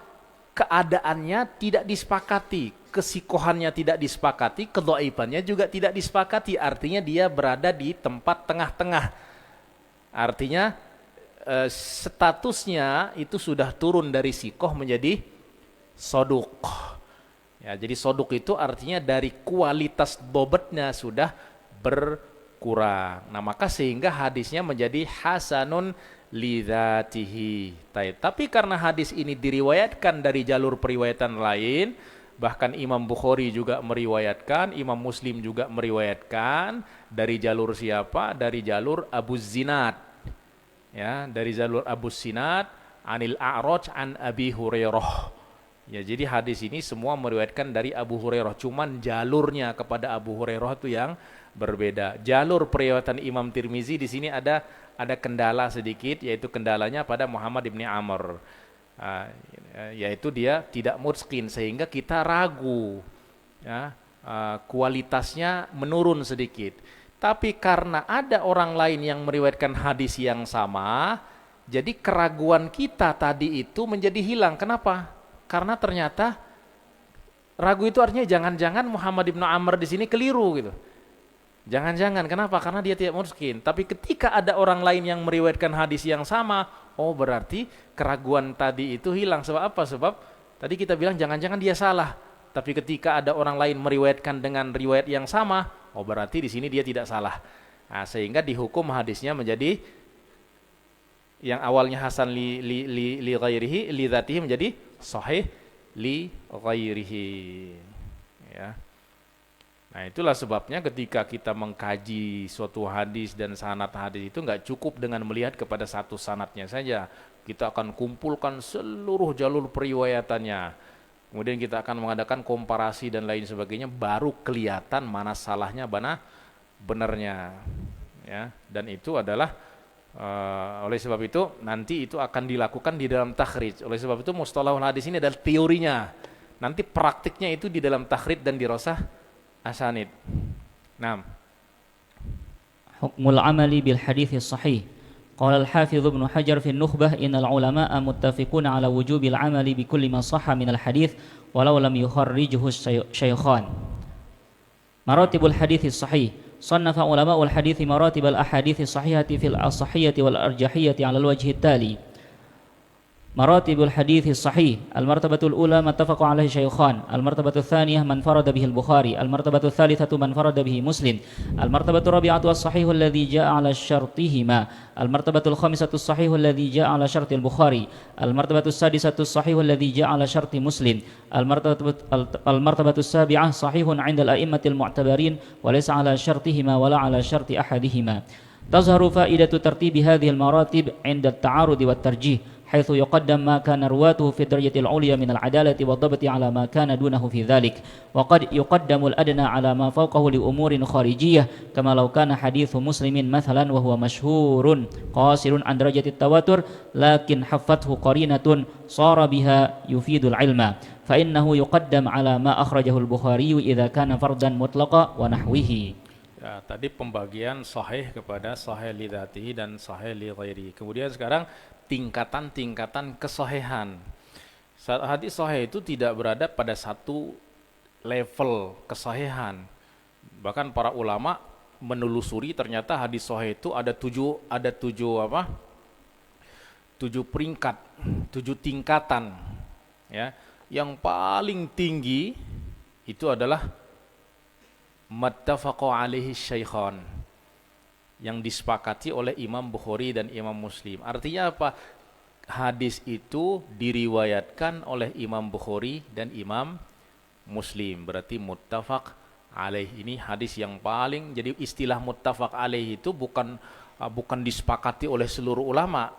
keadaannya tidak disepakati, kesikohannya tidak disepakati, kedhaifannya juga tidak disepakati. Artinya dia berada di tempat tengah-tengah. Artinya statusnya itu sudah turun dari sikoh menjadi soduk. Ya, jadi soduk itu artinya dari kualitas dobatnya sudah berkurang. Nah, maka sehingga hadisnya menjadi hasanun lidzatihi. Tapi karena hadis ini diriwayatkan dari jalur periwayatan lain, bahkan Imam Bukhari juga meriwayatkan, Imam Muslim juga meriwayatkan dari jalur siapa? Dari jalur Abu Zinad. Ya, dari jalur Abu Zinad anil A'raj an Abi Hurairah. Ya, jadi hadis ini semua meriwayatkan dari Abu Hurairah, cuman jalurnya kepada Abu Hurairah itu yang berbeda. Jalur periwayatan Imam Tirmizi di sini ada kendala sedikit, yaitu kendalanya pada Muhammad ibni Amr, yaitu dia tidak mutqin sehingga kita ragu, ya, kualitasnya menurun sedikit. Tapi karena ada orang lain yang meriwayatkan hadis yang sama, jadi keraguan kita tadi itu menjadi hilang. Kenapa? Karena ternyata ragu itu artinya jangan-jangan Muhammad ibnu Amr di sini keliru gitu. Jangan-jangan, kenapa? Karena dia tidak mutqin. Tapi ketika ada orang lain yang meriwayatkan hadis yang sama, oh berarti keraguan tadi itu hilang. Sebab apa? Sebab tadi kita bilang jangan-jangan dia salah. Tapi ketika ada orang lain meriwayatkan dengan riwayat yang sama, oh berarti di sini dia tidak salah. Nah, sehingga dihukum hadisnya menjadi yang awalnya hasan li ghairihi li dzatihi menjadi sahih li ghairihi. Ya. Nah, itulah sebabnya ketika kita mengkaji suatu hadis dan sanad hadis itu nggak cukup dengan melihat kepada satu sanadnya saja. Kita akan kumpulkan seluruh jalur periwayatannya. Kemudian kita akan mengadakan komparasi dan lain sebagainya, baru kelihatan mana salahnya, mana benarnya. Ya, dan itu adalah oleh sebab itu nanti itu akan dilakukan di dalam takhrij. Oleh sebab itu mustalahul hadis ini adalah teorinya. Nanti praktiknya itu di dalam takhrij dan di rosah asanid. Naam. Hukmul amali bil hadits sahih. Qala al-Hafidz Ibnu Hajar fi an-Nukhbah innal ulama'a muttafiquna ala wujubil amali bi kulli ma sahha min al-hadits walau lam yukharrijuhu syaykhan. Maratibul hadits sahih. صنف علماء الحديث مراتب الأحاديث الصحيحة في الصحية والأرجحية على الوجه التالي: مراتب الحديث الصحيح. المرتبة الأولى ما اتفق عليه الشيخان. المرتبة الثانية من فرد به البخاري. المرتبة الثالثة من فرد به مسلم. المرتبة الرابعة الصحيح الذي جاء على شرطهما. المرتبة الخامسة الصحيح الذي جاء على شرط البخاري. المرتبة السادسة الصحيح الذي جاء على شرط مسلم. المرتبة السابعة صحيح عند الأئمة المعتبرين وليس على شرطهما ولا على شرط أحدهما. تظهر فائدة ترتيب هذه المراتب عند التعارض والترجيح، حيث يقدم ما كان رواته في الدرجة العليا من العدالة والضبط على ما كان دونه في ذلك، وقد يقدم الأدنى على ما فوقه لأمور خارجية، كما لو كان حديث مسلم مثلا وهو مشهور قاصر عن درجة التواتر لكن حفته قرينة صار بها يفيد العلم، فإنه يقدم على ما أخرجه البخاري إذا كان فردا مطلقا ونحوه. Ya, tadi pembagian sahih kepada sahih li dzatihi dan sahih li ghairihi. Kemudian sekarang tingkatan-tingkatan kesahihan. Hadis sahih itu tidak berada pada satu level kesahihan. Bahkan para ulama menelusuri ternyata hadis sahih itu ada tujuh peringkat, 7 tingkatan, ya. Yang paling tinggi itu adalah muttafaqu alaihi syaikhan, yang disepakati oleh Imam Bukhari dan Imam Muslim. Artinya apa? Hadis itu diriwayatkan oleh Imam Bukhari dan Imam Muslim, berarti muttafaq alaih. Ini hadis yang paling, jadi istilah muttafaq alaih itu bukan disepakati oleh seluruh ulama.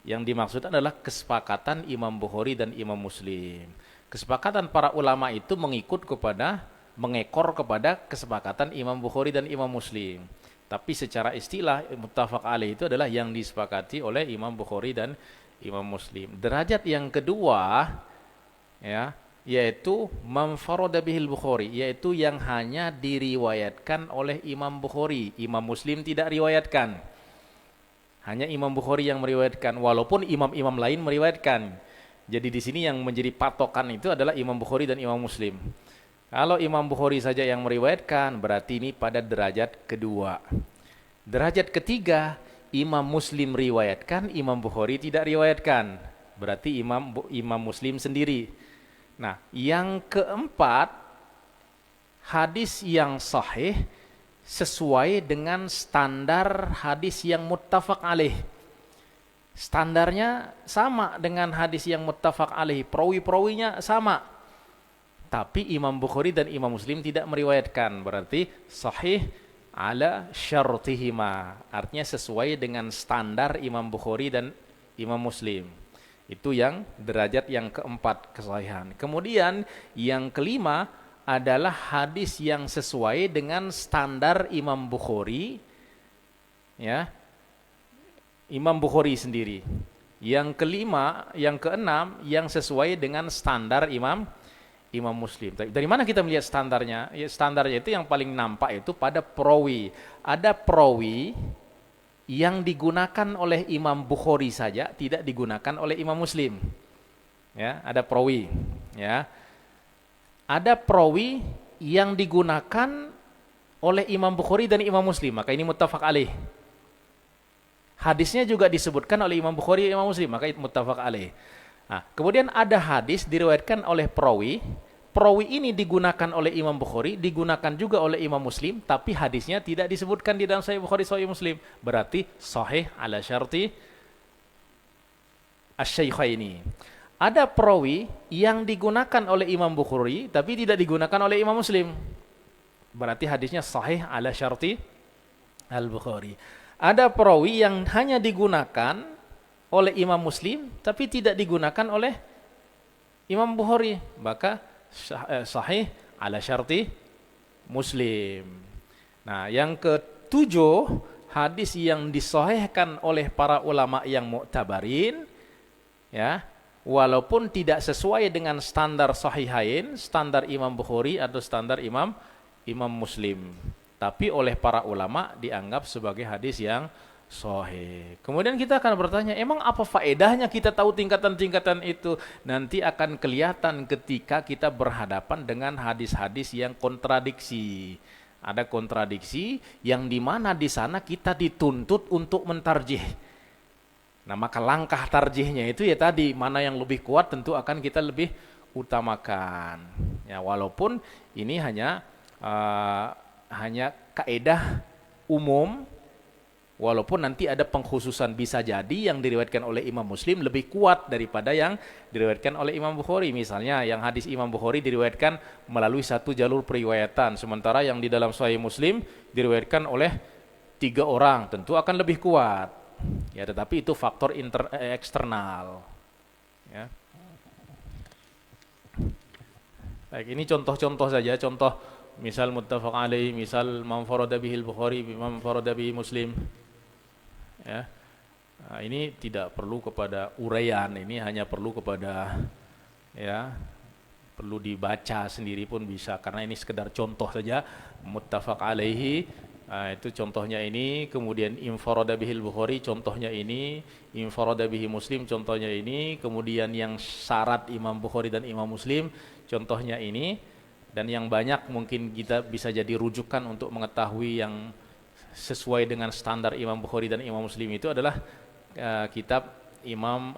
Yang dimaksud adalah kesepakatan Imam Bukhari dan Imam Muslim. Kesepakatan para ulama itu mengekor kepada kesepakatan Imam Bukhari dan Imam Muslim. Tapi secara istilah muttafaq alaih itu adalah yang disepakati oleh Imam Bukhari dan Imam Muslim. Derajat yang kedua, ya, yaitu man farada bihil Bukhari, yaitu yang hanya diriwayatkan oleh Imam Bukhari, Imam Muslim tidak riwayatkan. Hanya Imam Bukhari yang meriwayatkan, walaupun imam-imam lain meriwayatkan. Jadi di sini yang menjadi patokan itu adalah Imam Bukhari dan Imam Muslim. Kalau Imam Bukhari saja yang meriwayatkan, berarti ini pada derajat kedua. Derajat ketiga, Imam Muslim riwayatkan, Imam Bukhari tidak riwayatkan. Berarti Imam Muslim sendiri. Nah, yang keempat, hadis yang sahih sesuai dengan standar hadis yang muttafaq alaih. Standarnya sama dengan hadis yang muttafaq alaih, perawi-perawinya sama. Tapi Imam Bukhari dan Imam Muslim tidak meriwayatkan, berarti sahih ala syartihima. Artinya sesuai dengan standar Imam Bukhari dan Imam Muslim. Itu yang derajat yang keempat kesahihan. Kemudian yang kelima adalah hadis yang sesuai dengan standar Imam Bukhari, ya, Imam Bukhari sendiri. Yang keenam yang sesuai dengan standar Imam Muslim. Dari mana kita melihat standarnya? Ya, standarnya itu yang paling nampak itu pada perawi. Ada perawi yang digunakan oleh Imam Bukhari saja, tidak digunakan oleh Imam Muslim. Ya, ada perawi, ya. Ada perawi yang digunakan oleh Imam Bukhari dan Imam Muslim, maka ini muttafaq alaih. Hadisnya juga disebutkan oleh Imam Bukhari dan Imam Muslim, maka itu muttafaq alaih. Nah, kemudian ada hadis diriwayatkan oleh perawi ini digunakan oleh Imam Bukhari, digunakan juga oleh Imam Muslim, tapi hadisnya tidak disebutkan di dalam Sahih Bukhari, Sahih Muslim. Berarti sahih ala syarti asy-syaikhaini. Ada perawi yang digunakan oleh Imam Bukhari tapi tidak digunakan oleh Imam Muslim. Berarti hadisnya sahih ala syarti al-Bukhari. Ada perawi yang hanya digunakan oleh Imam Muslim tapi tidak digunakan oleh Imam Bukhari, maka sahih ala syarti Muslim. Nah, yang ketujuh, hadis yang disahihkan oleh para ulama yang mu'tabarin, ya, walaupun tidak sesuai dengan standar sahihain, standar Imam Bukhari atau standar Imam Muslim, tapi oleh para ulama dianggap sebagai hadis yang sahih. Kemudian kita akan bertanya, emang apa faedahnya kita tahu tingkatan-tingkatan itu? Nanti akan kelihatan ketika kita berhadapan dengan hadis-hadis yang kontradiksi. Ada kontradiksi yang dimana di sana kita dituntut untuk mentarjih. Nah, maka langkah tarjihnya itu ya tadi, mana yang lebih kuat tentu akan kita lebih utamakan. Ya, walaupun ini hanya kaedah umum, walaupun nanti ada pengkhususan, bisa jadi yang diriwayatkan oleh Imam Muslim lebih kuat daripada yang diriwayatkan oleh Imam Bukhari. Misalnya yang hadis Imam Bukhari diriwayatkan melalui satu jalur periwayatan, sementara yang di dalam Sahih Muslim diriwayatkan oleh 3 orang, tentu akan lebih kuat. Ya, tetapi itu faktor eksternal. Ya. Baik, ini contoh-contoh saja, contoh misal muttafaq alaih, misal man farada bihil Bukhari, man farada bihi Muslim. Ya. Nah, ini tidak perlu kepada uraian, ini hanya perlu kepada, ya, perlu dibaca sendiri pun bisa, karena ini sekedar contoh saja. Muttafaq alaihi, itu contohnya ini, kemudian infarada bihil Bukhari contohnya ini, infarada bihi Muslim contohnya ini, kemudian yang syarat Imam Bukhari dan Imam Muslim contohnya ini, dan yang banyak mungkin kita bisa jadi rujukan untuk mengetahui yang sesuai dengan standar Imam Bukhari dan Imam Muslim itu adalah kitab Imam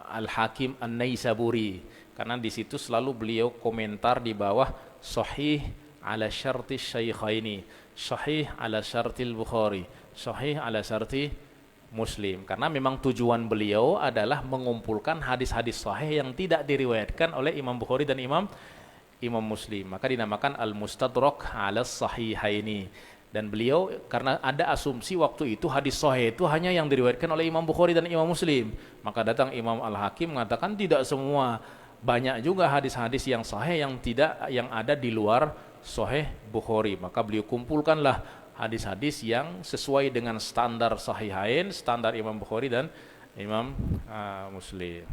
Al-Hakim An-Naisaburi, karena di situ selalu beliau komentar di bawah sahih ala syarti syaikhaini, sahih ala syartil Bukhari, sahih ala syarti Muslim, karena memang tujuan beliau adalah mengumpulkan hadis-hadis sahih yang tidak diriwayatkan oleh Imam Bukhari dan Imam Muslim, maka dinamakan Al-Mustadrak ala Sahihaini. Dan beliau karena ada asumsi waktu itu hadis sahih itu hanya yang diriwayatkan oleh Imam Bukhari dan Imam Muslim, maka datang Imam Al-Hakim mengatakan tidak semua, banyak juga hadis-hadis yang sahih yang ada di luar sahih Bukhari, maka beliau kumpulkanlah hadis-hadis yang sesuai dengan standar sahihain, standar Imam Bukhari dan Imam Muslim.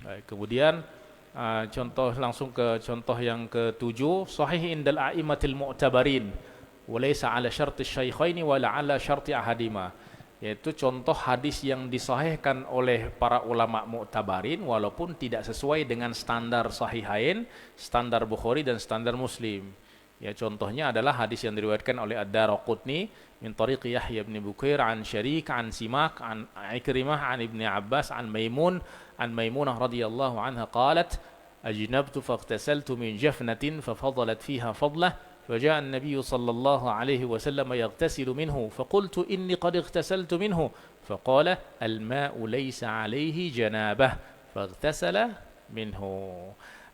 Baik, kemudian contoh langsung ke contoh yang ke-7, sahih indal a'immatil mu'tabarin wa laysa 'ala syarti syaikhaini wa la 'ala syarti ahadima, yaitu contoh hadis yang disahihkan oleh para ulama mu'tabarin walaupun tidak sesuai dengan standar sahihain, standar Bukhari dan standar Muslim. Ya, contohnya adalah hadis yang diriwayatkan oleh Ad-Daraqutni min tariq Yahya bin Bukair an Syarik an Simak an Ikrimah an Ibni Abbas an Maimunah radhiyallahu anha qalat ajnabtu faghtasaltu min jafnatin fafadalat fiha fadlah فجاء النبي صلى الله عليه وسلم يغتسل منه فقلت إني قد اغتسلت منه فقال الماء ليس عليه جنابه فاغتسل منه.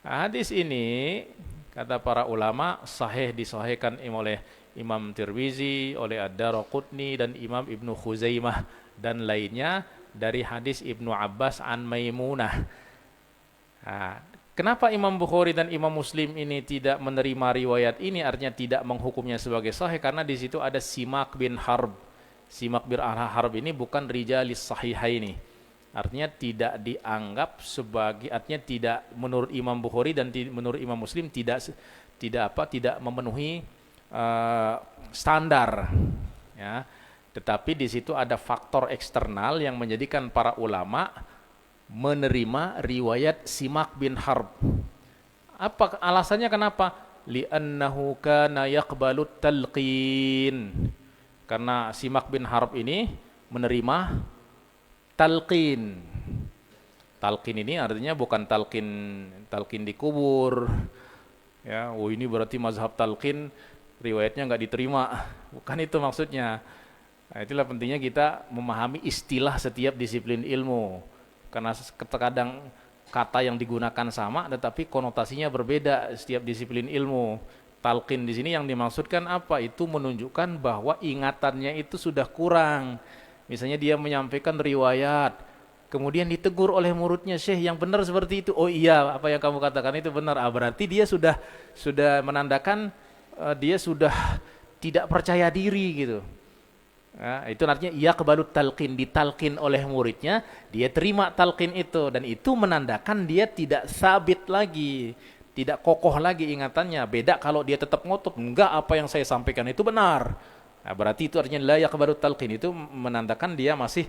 Hadis ini kata para ulama sahih, disahihkan oleh Imam Tirmizi, oleh Ad-Daraqutni dan Imam Ibnu Khuzaimah dan lainnya dari hadis Ibnu Abbas an Maimunah. Kenapa Imam Bukhari dan Imam Muslim ini tidak menerima riwayat ini, artinya tidak menghukumnya sebagai sahih? Karena di situ ada Simak bin Harb. Simak bin Harb ini bukan rijalis sahihaini. Artinya tidak dianggap sebagai, artinya tidak menurut Imam Bukhari dan menurut Imam Muslim tidak memenuhi standar, ya. Tetapi di situ ada faktor eksternal yang menjadikan para ulama menerima riwayat Simak bin Harb. Apa alasannya kenapa? Li'annahu kana yaqbalut talqin. Karena Simak bin Harb ini menerima talqin. Talqin ini artinya bukan talqin di kubur. Ya, ini berarti mazhab talqin riwayatnya enggak diterima. Bukan itu maksudnya. Nah, itulah pentingnya kita memahami istilah setiap disiplin ilmu. Karena terkadang kata yang digunakan sama tetapi konotasinya berbeda setiap disiplin ilmu. Talqin di sini yang dimaksudkan apa? Itu menunjukkan bahwa ingatannya itu sudah kurang. Misalnya dia menyampaikan riwayat, kemudian ditegur oleh muridnya, "Syekh, yang benar seperti itu." "Oh iya, apa yang kamu katakan itu benar." Berarti dia sudah menandakan dia sudah tidak percaya diri gitu. Nah, itu artinya ia kebalut talqin, ditalqin oleh muridnya, dia terima talqin itu, dan itu menandakan dia tidak sabit lagi, tidak kokoh lagi ingatannya. Beda kalau dia tetap ngotot, enggak, apa yang saya sampaikan itu benar. Nah, berarti itu artinya la yaqbalut talqin, itu menandakan dia masih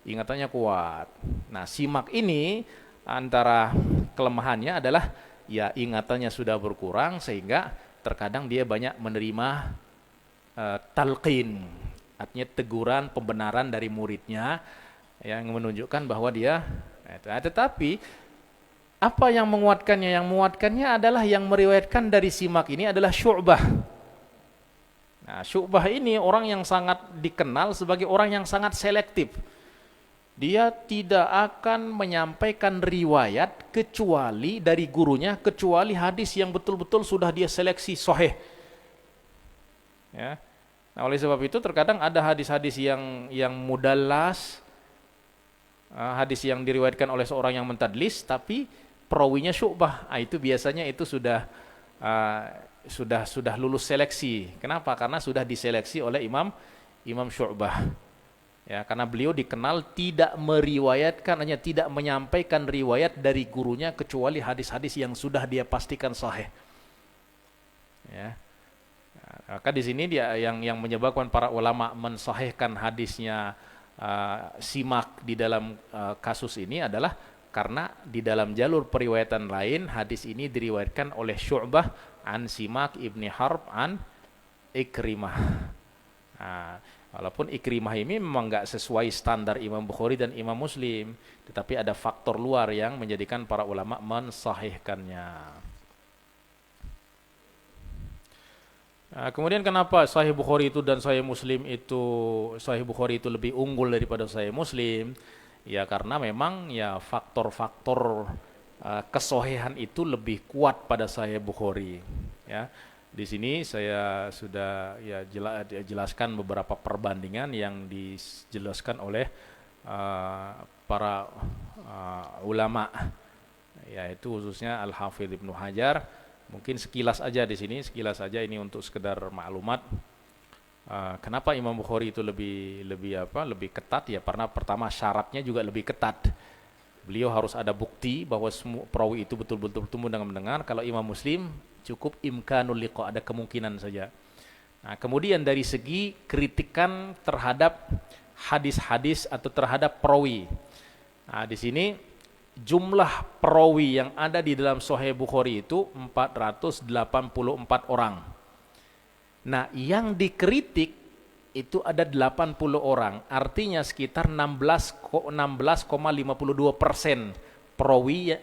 ingatannya kuat. Nah, Simak ini antara kelemahannya adalah ya ingatannya sudah berkurang sehingga terkadang dia banyak menerima talqin. Artinya teguran, pembenaran dari muridnya yang menunjukkan bahwa dia tetapi apa yang menguatkannya? Yang menguatkannya adalah yang meriwayatkan dari Simak ini adalah Syu'bah. Nah, Syu'bah ini orang yang sangat dikenal sebagai orang yang sangat selektif. Dia tidak akan menyampaikan riwayat kecuali dari gurunya, kecuali hadis yang betul-betul sudah dia seleksi sahih. Ya. Nah, oleh sebab itu terkadang ada hadis-hadis yang mudallas, hadis yang diriwayatkan oleh seorang yang mentadlis tapi perawinya Syu'bah. Itu biasanya itu sudah lulus seleksi. Kenapa? Karena sudah diseleksi oleh Imam Syu'bah. Ya, karena beliau dikenal tidak meriwayatkan, hanya tidak menyampaikan riwayat dari gurunya kecuali hadis-hadis yang sudah dia pastikan sahih. Ya. Maka di sini dia yang menyebabkan para ulama mensahihkan hadisnya Simak di dalam kasus ini adalah karena di dalam jalur periwayatan lain hadis ini diriwayatkan oleh Syu'bah an Simak ibni Harb an Ikrimah. Nah, walaupun Ikrimah ini memang nggak sesuai standar Imam Bukhari dan Imam Muslim, tetapi ada faktor luar yang menjadikan para ulama mensahihkannya. Nah, kemudian kenapa Sahih Bukhari itu dan Sahih Muslim itu, Sahih Bukhari itu lebih unggul daripada Sahih Muslim? Ya karena memang ya faktor-faktor kesohihan itu lebih kuat pada Sahih Bukhari. Ya, di sini saya sudah ya jelaskan beberapa perbandingan yang dijelaskan oleh para ulama, yaitu khususnya Al-Hafidz Ibnu Hajar. Mungkin sekilas aja di sini, sekilas aja ini untuk sekedar maklumat. Kenapa Imam Bukhari itu lebih ketat ya? Karena pertama syaratnya juga lebih ketat. Beliau harus ada bukti bahwa semua perawi itu betul-betul bertemu dengan mendengar. Kalau Imam Muslim cukup imkanul liqa, ada kemungkinan saja. Nah, kemudian dari segi kritikan terhadap hadis-hadis atau terhadap perawi. Nah, di sini jumlah perawi yang ada di dalam Sahih Bukhari itu 484 orang. Nah, yang dikritik itu ada 80 orang, artinya sekitar 16,52% perawi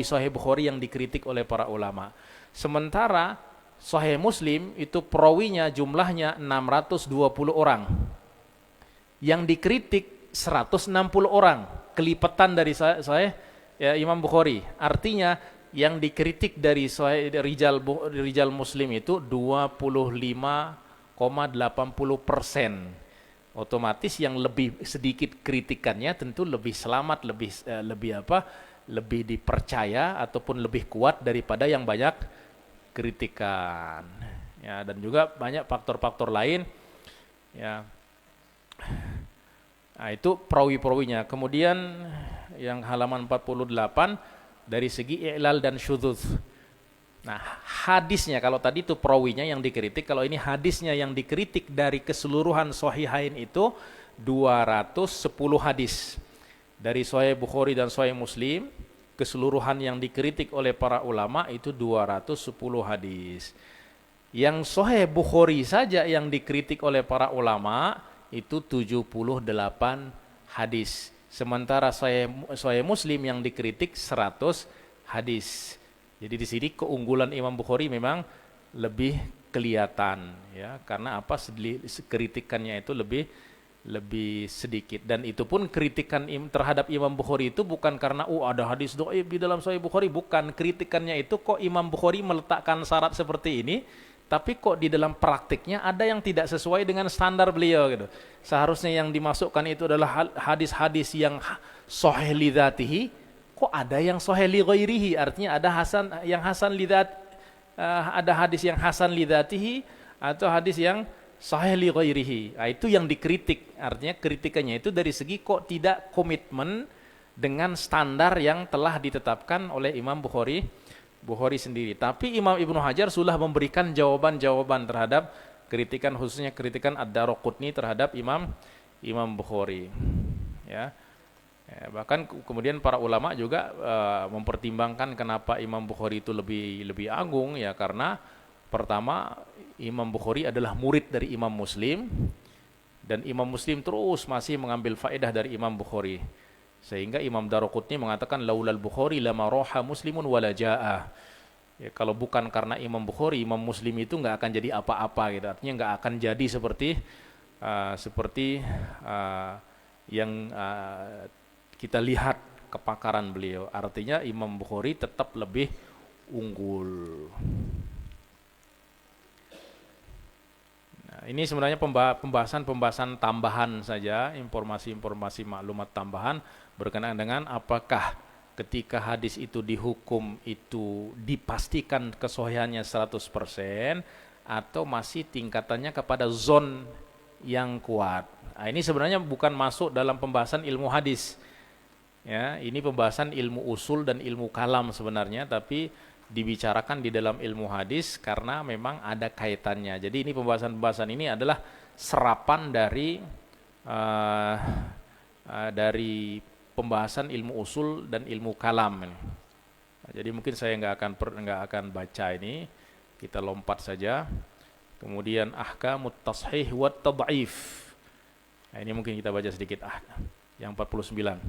Sahih Bukhari yang dikritik oleh para ulama. Sementara Sahih Muslim itu perawinya jumlahnya 620 orang. Yang dikritik 160 orang, kelipatan dari Sahih ya, Imam Bukhari. Artinya yang dikritik dari Rijal Muslim itu 25,80%. Otomatis yang lebih sedikit kritikannya tentu lebih selamat, lebih dipercaya ataupun lebih kuat daripada yang banyak kritikan. Ya, dan juga banyak faktor-faktor lain. Ya. Nah, itu perawi-perawinya. Kemudian yang halaman 48 dari segi i'lal dan syudzuz. Nah, hadisnya kalau tadi itu perawinya yang dikritik, kalau ini hadisnya yang dikritik dari keseluruhan sahihain itu 210 hadis. Dari Sahih Bukhari dan Sahih Muslim, keseluruhan yang dikritik oleh para ulama itu 210 hadis. Yang Sahih Bukhari saja yang dikritik oleh para ulama itu 78 hadis. Sementara Sahih Muslim yang dikritik 100 hadis. Jadi di sini keunggulan Imam Bukhari memang lebih kelihatan ya, karena apa? Kritikannya itu lebih sedikit, dan itu pun kritikan terhadap Imam Bukhari itu bukan karena ada hadis dhaif di dalam Sahih Bukhari, bukan. Kritikannya itu kok Imam Bukhari meletakkan syarat seperti ini, tapi kok di dalam praktiknya ada yang tidak sesuai dengan standar beliau gitu. Seharusnya yang dimasukkan itu adalah hadis-hadis yang sahih li dzatihi, kok ada yang sahih li ghairihi, artinya ada hasan li dzat, ada hadis yang hasan li dzatihi atau hadis yang sahih li ghairihi. Nah, itu yang dikritik. Artinya kritikannya itu dari segi kok tidak komitmen dengan standar yang telah ditetapkan oleh Imam Bukhari sendiri. Tapi Imam Ibnu Hajar sudah memberikan jawaban-jawaban terhadap kritikan, khususnya kritikan Ad-Daraqutni terhadap Imam Bukhari. Ya. Bahkan kemudian para ulama juga mempertimbangkan kenapa Imam Bukhari itu lebih agung ya, karena pertama Imam Bukhari adalah murid dari Imam Muslim, dan Imam Muslim terus masih mengambil faedah dari Imam Bukhari. Sehingga Imam Daraqutni mengatakan laulal Bukhari lama roha muslimun wala jaa. Ya, kalau bukan karena Imam Bukhari, Imam Muslim itu nggak akan jadi apa-apa gitu. Artinya nggak akan jadi seperti yang kita lihat kepakaran beliau. Artinya Imam Bukhari tetap lebih unggul. Nah, ini sebenarnya pembahasan tambahan saja, informasi maklumat tambahan berkenaan dengan apakah ketika hadis itu dihukum itu dipastikan kesohihannya 100% atau masih tingkatannya kepada zon yang kuat. Nah, ini sebenarnya bukan masuk dalam pembahasan ilmu hadis. Ya, ini pembahasan ilmu usul dan ilmu kalam sebenarnya, tapi dibicarakan di dalam ilmu hadis karena memang ada kaitannya. Jadi ini pembahasan ini adalah serapan dari pembahasan ilmu usul dan ilmu kalam. Nah, jadi mungkin saya nggak akan baca ini, kita lompat saja kemudian ahkamut tashih wa tad'if. Nah, ini mungkin kita baca sedikit yang 49.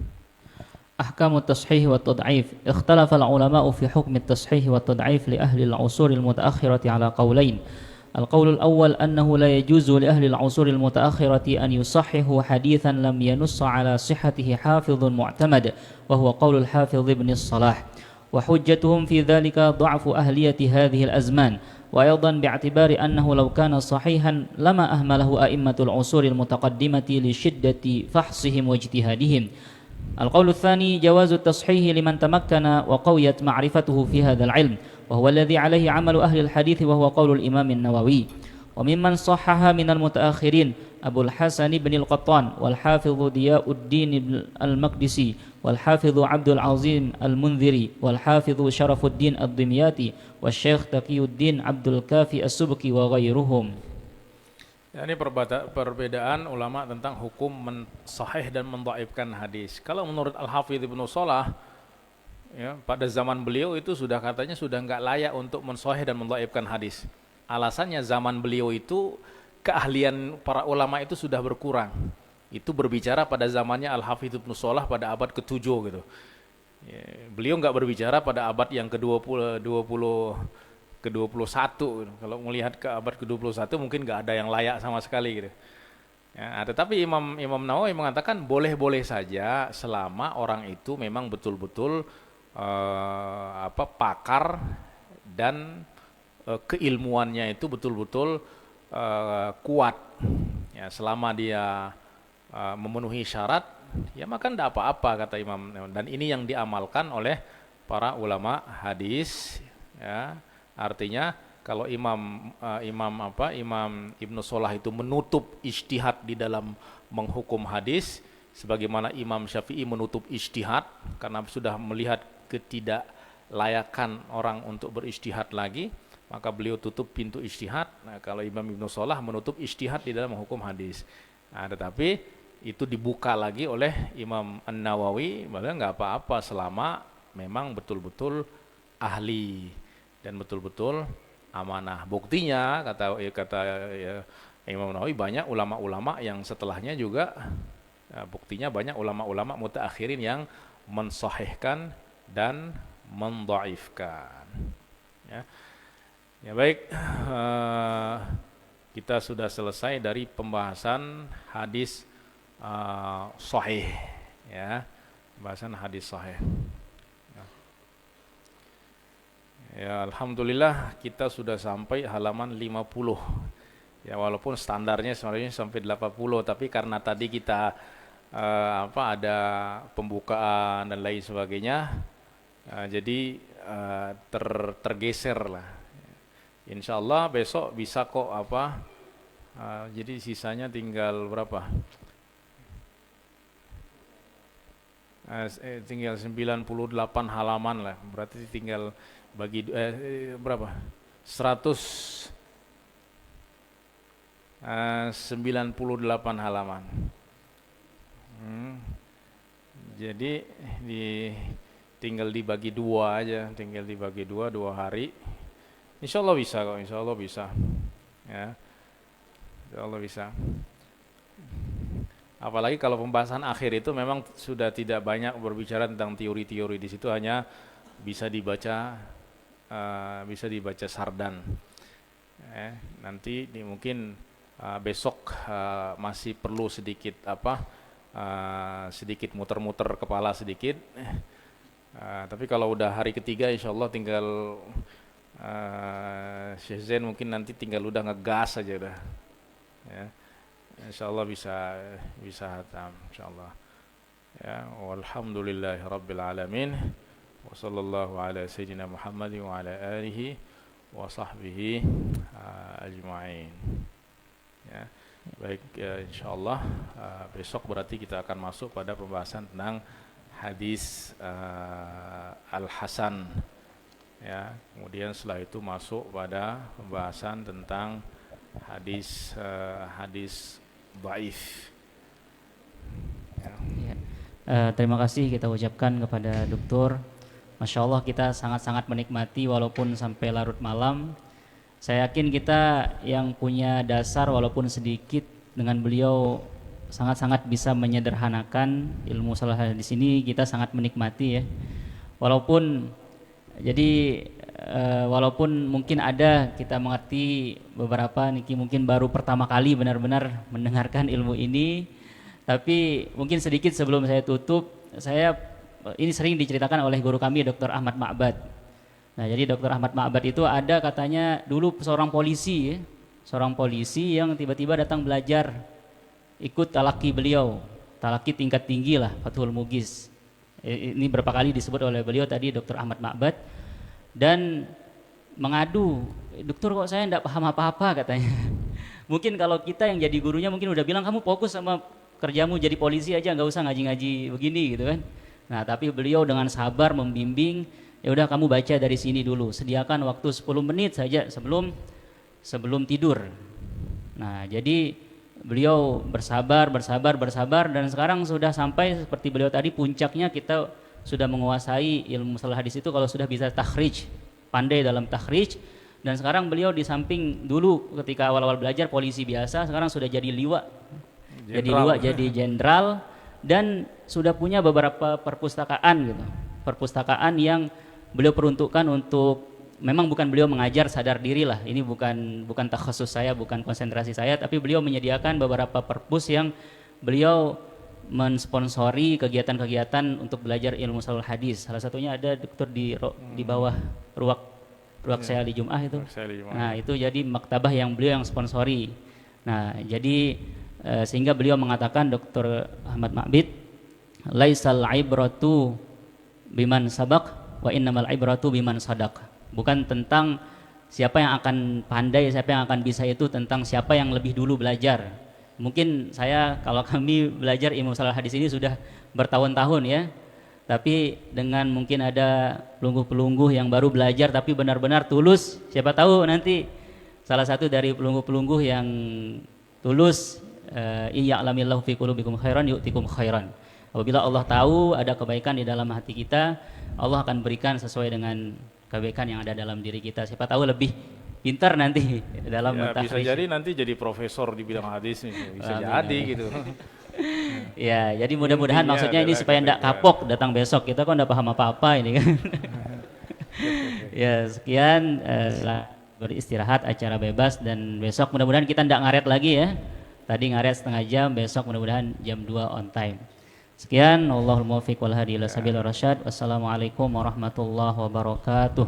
أحكام التصحيح والتضعيف اختلف العلماء في حكم التصحيح والتضعيف لأهل العصور المتأخرة على قولين. القول الأول أنه لا يجوز لأهل العصور المتأخرة أن يصححوا حديثا لم ينص على صحته حافظ معتمد وهو قول الحافظ ابن الصلاح، وحجتهم في ذلك ضعف أهلية هذه الأزمان، وأيضا باعتبار أنه لو كان صحيحا لما أهمله أئمة العصور المتقدمة لشدة فحصهم واجتهادهم. القول الثاني جواز التصحيح لمن تمكن وقويت معرفته في هذا العلم، وهو الذي عليه عمل أهل الحديث وهو قول الإمام النووي. وممن صحح من المتأخرين أبو الحسن بن القطان والحافظ ضياء الدين المقدسي والحافظ عبد العظيم المنذري والحافظ شرف الدين الدمياطي والشيخ تقي الدين عبد الكافي السبكي وغيرهم. Ya, ini perbedaan ulama tentang hukum mensahih dan mendhaifkan hadis. Kalau menurut Al-Hafidz Ibnu Shalah, ya, pada zaman beliau itu katanya sudah nggak layak untuk mensahih dan mendhaifkan hadis. Alasannya zaman beliau itu keahlian para ulama itu sudah berkurang. Itu berbicara pada zamannya Al-Hafidz Ibnu Shalah pada abad ke-7 gitu. Ya, beliau nggak berbicara pada abad yang ke-21. Kalau melihat ke abad ke-21 mungkin nggak ada yang layak sama sekali gitu. Ya, tetapi Imam Nawawi mengatakan boleh-boleh saja selama orang itu memang betul-betul pakar dan keilmuannya itu betul-betul kuat. Ya, selama dia memenuhi syarat, ya maka tidak apa-apa kata Imam Nawawi. Dan ini yang diamalkan oleh para ulama hadis. Ya. Artinya kalau Imam Ibnu Shalah itu menutup ijtihad di dalam menghukum hadis, sebagaimana Imam Syafi'i menutup ijtihad karena sudah melihat ketidaklayakan orang untuk berijtihad lagi, maka beliau tutup pintu ijtihad. Nah, kalau Imam Ibnu Shalah menutup ijtihad di dalam menghukum hadis. Nah, tetapi itu dibuka lagi oleh Imam An-Nawawi, bahwa nggak apa-apa selama memang betul-betul ahli dan betul-betul amanah. Buktinya kata Imam Nawawi, banyak ulama-ulama yang setelahnya juga buktinya banyak ulama-ulama mutaakhirin yang mensahihkan dan mendhaifkan. Ya baik, kita sudah selesai dari pembahasan hadis sahih, ya, pembahasan hadis sahih. Ya, alhamdulillah kita sudah sampai halaman 50. Ya, walaupun standarnya sebenarnya sampai 80, tapi karena tadi kita ada pembukaan dan lain sebagainya, jadi tergeser lah. Insyaallah besok bisa kok jadi sisanya tinggal berapa? Tinggal 98 halaman lah. Berarti tinggal bagi berapa? 198 halaman. Jadi tinggal dibagi dua aja, tinggal dibagi dua hari. Insyaallah bisa kok, insyaallah bisa. Ya. Insyaallah bisa. Apalagi kalau pembahasan akhir itu memang sudah tidak banyak berbicara tentang teori-teori, di situ hanya bisa dibaca sardan. Nanti mungkin besok masih perlu sedikit sedikit muter-muter kepala sedikit. Tapi kalau udah hari ketiga insyaallah tinggal Syekh Zain mungkin nanti tinggal udah ngegas aja udah. Ya. Insyaallah bisa hatam insyaallah. Ya, walhamdulillahirabbil alamin. Wa sallallahu ala sayyidina Muhammad wa ala alihi wa sahbihi ajma'in. Ya. Baik, insyaallah besok berarti kita akan masuk pada pembahasan tentang hadis Al-Hasan. Ya, kemudian setelah itu masuk pada pembahasan tentang hadis dhaif. Ya. Terima kasih kita ucapkan kepada Dokter. Masya Allah kita sangat-sangat menikmati walaupun sampai larut malam. Saya yakin kita yang punya dasar walaupun sedikit dengan beliau sangat-sangat bisa menyederhanakan ilmu mustalah hadis ini, kita sangat menikmati ya. Walaupun jadi walaupun mungkin ada kita mengerti beberapa niki mungkin baru pertama kali benar-benar mendengarkan ilmu ini, tapi mungkin sedikit sebelum saya tutup, saya ini sering diceritakan oleh guru kami Dr. Ahmad Ma'bad. Nah, jadi Dr. Ahmad Ma'bad itu ada katanya dulu seorang polisi ya, seorang polisi yang tiba-tiba datang belajar ikut talaki beliau, talaki tingkat tinggi lah, Fathul Mughis. Ini berapa kali disebut oleh beliau tadi Dr. Ahmad Ma'bad, dan mengadu, dokter kok saya enggak paham apa-apa katanya. Mungkin kalau kita yang jadi gurunya mungkin udah bilang kamu fokus sama kerjamu jadi polisi aja, nggak usah ngaji-ngaji begini gitu kan. Nah, tapi beliau dengan sabar membimbing, ya udah kamu baca dari sini dulu, sediakan waktu 10 menit saja sebelum tidur. Nah, jadi beliau bersabar dan sekarang sudah sampai seperti beliau tadi, puncaknya kita sudah menguasai ilmu mustalah hadis itu kalau sudah bisa takhrij, pandai dalam takhrij. Dan sekarang beliau di samping dulu ketika awal-awal belajar polisi biasa, sekarang sudah jadi liwa, jadi jenderal, dan sudah punya beberapa perpustakaan gitu, perpustakaan yang beliau peruntukkan untuk, memang bukan beliau mengajar sadar diri lah, ini bukan takhasus saya, bukan konsentrasi saya, tapi beliau menyediakan beberapa perpus yang beliau mensponsori kegiatan-kegiatan untuk belajar ilmu mustalah hadis. Salah satunya ada dokter di bawah ruak saya di Jum'ah itu. Nah, itu jadi maktabah yang beliau yang sponsori. Nah, jadi sehingga beliau mengatakan, Dr. Ahmad Ma'bad, laisal ibratu biman sabaq wa innamal ibratu biman sadaq. Bukan tentang siapa yang akan pandai, siapa yang akan bisa, itu tentang siapa yang lebih dulu belajar. Mungkin kalau kami belajar ilmu mustalah hadis ini sudah bertahun-tahun ya, tapi dengan mungkin ada pelungguh-pelungguh yang baru belajar tapi benar-benar tulus, siapa tahu nanti salah satu dari pelungguh-pelungguh yang tulus, iya'lamillahu fi qulubikum khairan yu'tikum khairan. Apabila Allah tahu ada kebaikan di dalam hati kita, Allah akan berikan sesuai dengan kebaikan yang ada dalam diri kita. Siapa tahu lebih pintar nanti dalam bisa jadi nanti jadi profesor di bidang hadis nih, bisa jadi gitu. Ya, jadi mudah-mudahan maksudnya ini supaya enggak kapok datang besok, kita kok enggak paham apa-apa ini kan. Ya, sekian beristirahat, acara bebas, dan besok mudah-mudahan kita enggak ngaret lagi ya. Tadi ngaret setengah jam, besok mudah-mudahan jam 2 on time. Sekian, Allahul muwaffiq wal hadi ila sabilir rasyad. Wassalamualaikum warahmatullahi wabarakatuh.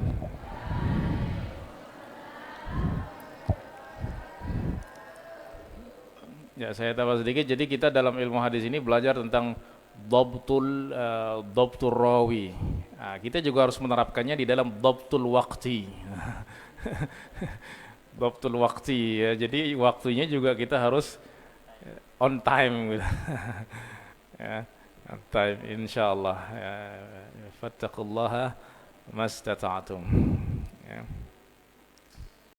Ya, saya tambah sedikit. Jadi kita dalam ilmu hadis ini belajar tentang dhabtul rawi. Nah, kita juga harus menerapkannya di dalam dhabtul waqti. Dhabtul waqti ya. Jadi waktunya juga kita harus on time gitu. Ya, on time insyaallah. Ya, fattaqullaha mastata'tum. Ya.